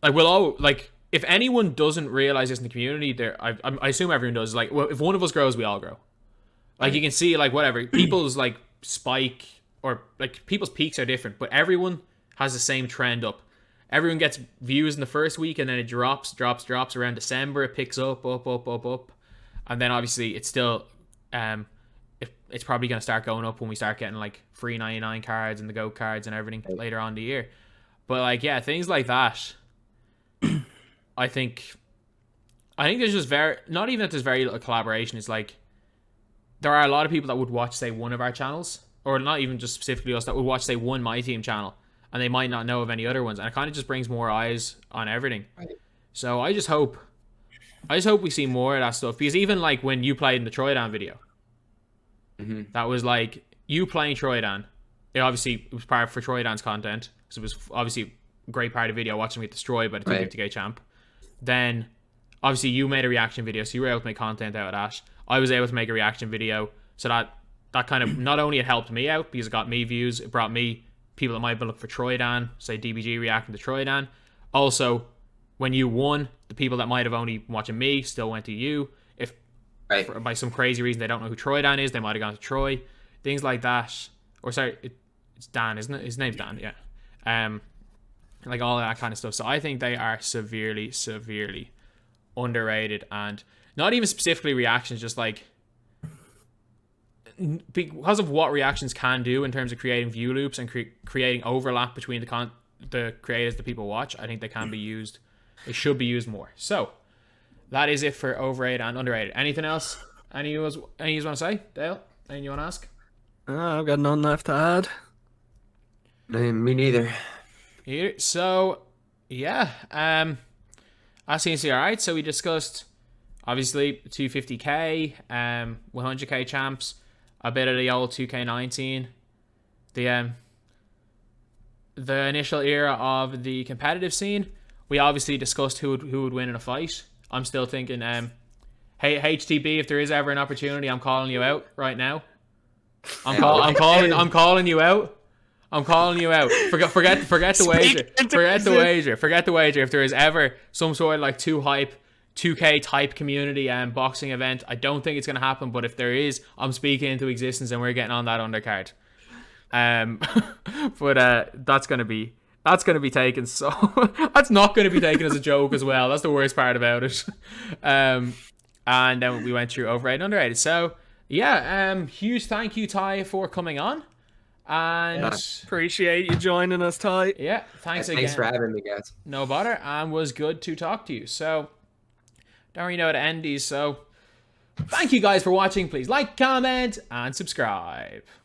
we'll all like if anyone doesn't realize this in the community, I assume everyone does. Like, well, if one of us grows, we all grow. Like you can see, like whatever people's like spike or like people's peaks are different, but everyone has the same trend up. Everyone gets views in the first week, and then it drops around December. It picks up, and then obviously it's still, it's probably gonna start going up when we start getting like free 99 cards and the GOAT cards and everything later on in the year. But like things like that, I think there's just not even that there's very little collaboration. It's like there are a lot of people that would watch, say, one of our channels, or not even just specifically us, that would watch, say, one MyTEAM channel, and they might not know of any other ones, and it kind of just brings more eyes on everything. So I just hope we see more of that stuff, because even like when you played in the Troydan video, that was like you playing Troydan. It was part for Troydan's content, because it was obviously a great part of the video watching me get destroyed by the 250k champ. Then obviously you made a reaction video, so you were able to make content out of that. I was able to make a reaction video, so that kind of, not only it helped me out because it got me views, it brought me people that might be looking for Troydan, say DBG reacting to Troydan. Also, when you won, the people that might have only been watching me still went to you. If by some crazy reason they don't know who Troydan is, they might have gone to Troy. Things like that. Or sorry, it's Dan, isn't it? His name's Dan, yeah. Like all that kind of stuff. So I think they are severely, severely underrated, and not even specifically reactions, just like because of what reactions can do in terms of creating view loops and creating overlap between the creators that people watch. I think they can be used. They should be used more. So that is it for overrated and underrated. Anything else? Any of you want to say, Dale? Anything you want to ask? I've got none left to add. Me neither. So yeah, that seems to be alright. So we discussed Obviously, 250k, 100k champs, a bit of the old 2k19, the initial era of the competitive scene. We obviously discussed who would win in a fight. I'm still thinking, hey HTB, if there is ever an opportunity, I'm calling you out right now. I'm calling you out. I'm calling you out. Forget the wager. Forget the wager. If there is ever some sort of like 2K type community boxing event, I don't think it's gonna happen. But if there is, I'm speaking into existence, and we're getting on that undercard. But that's gonna be taken. So that's not gonna be taken as a joke as well. That's the worst part about it. And then we went through overrated, underrated. So yeah, huge thank you, Ty, for coming on. And appreciate you joining us, Ty. Yeah, thanks again. Thanks for having me, guys. No bother, and was good to talk to you. So don't really know how to end these. So thank you guys for watching. Please like, comment, and subscribe.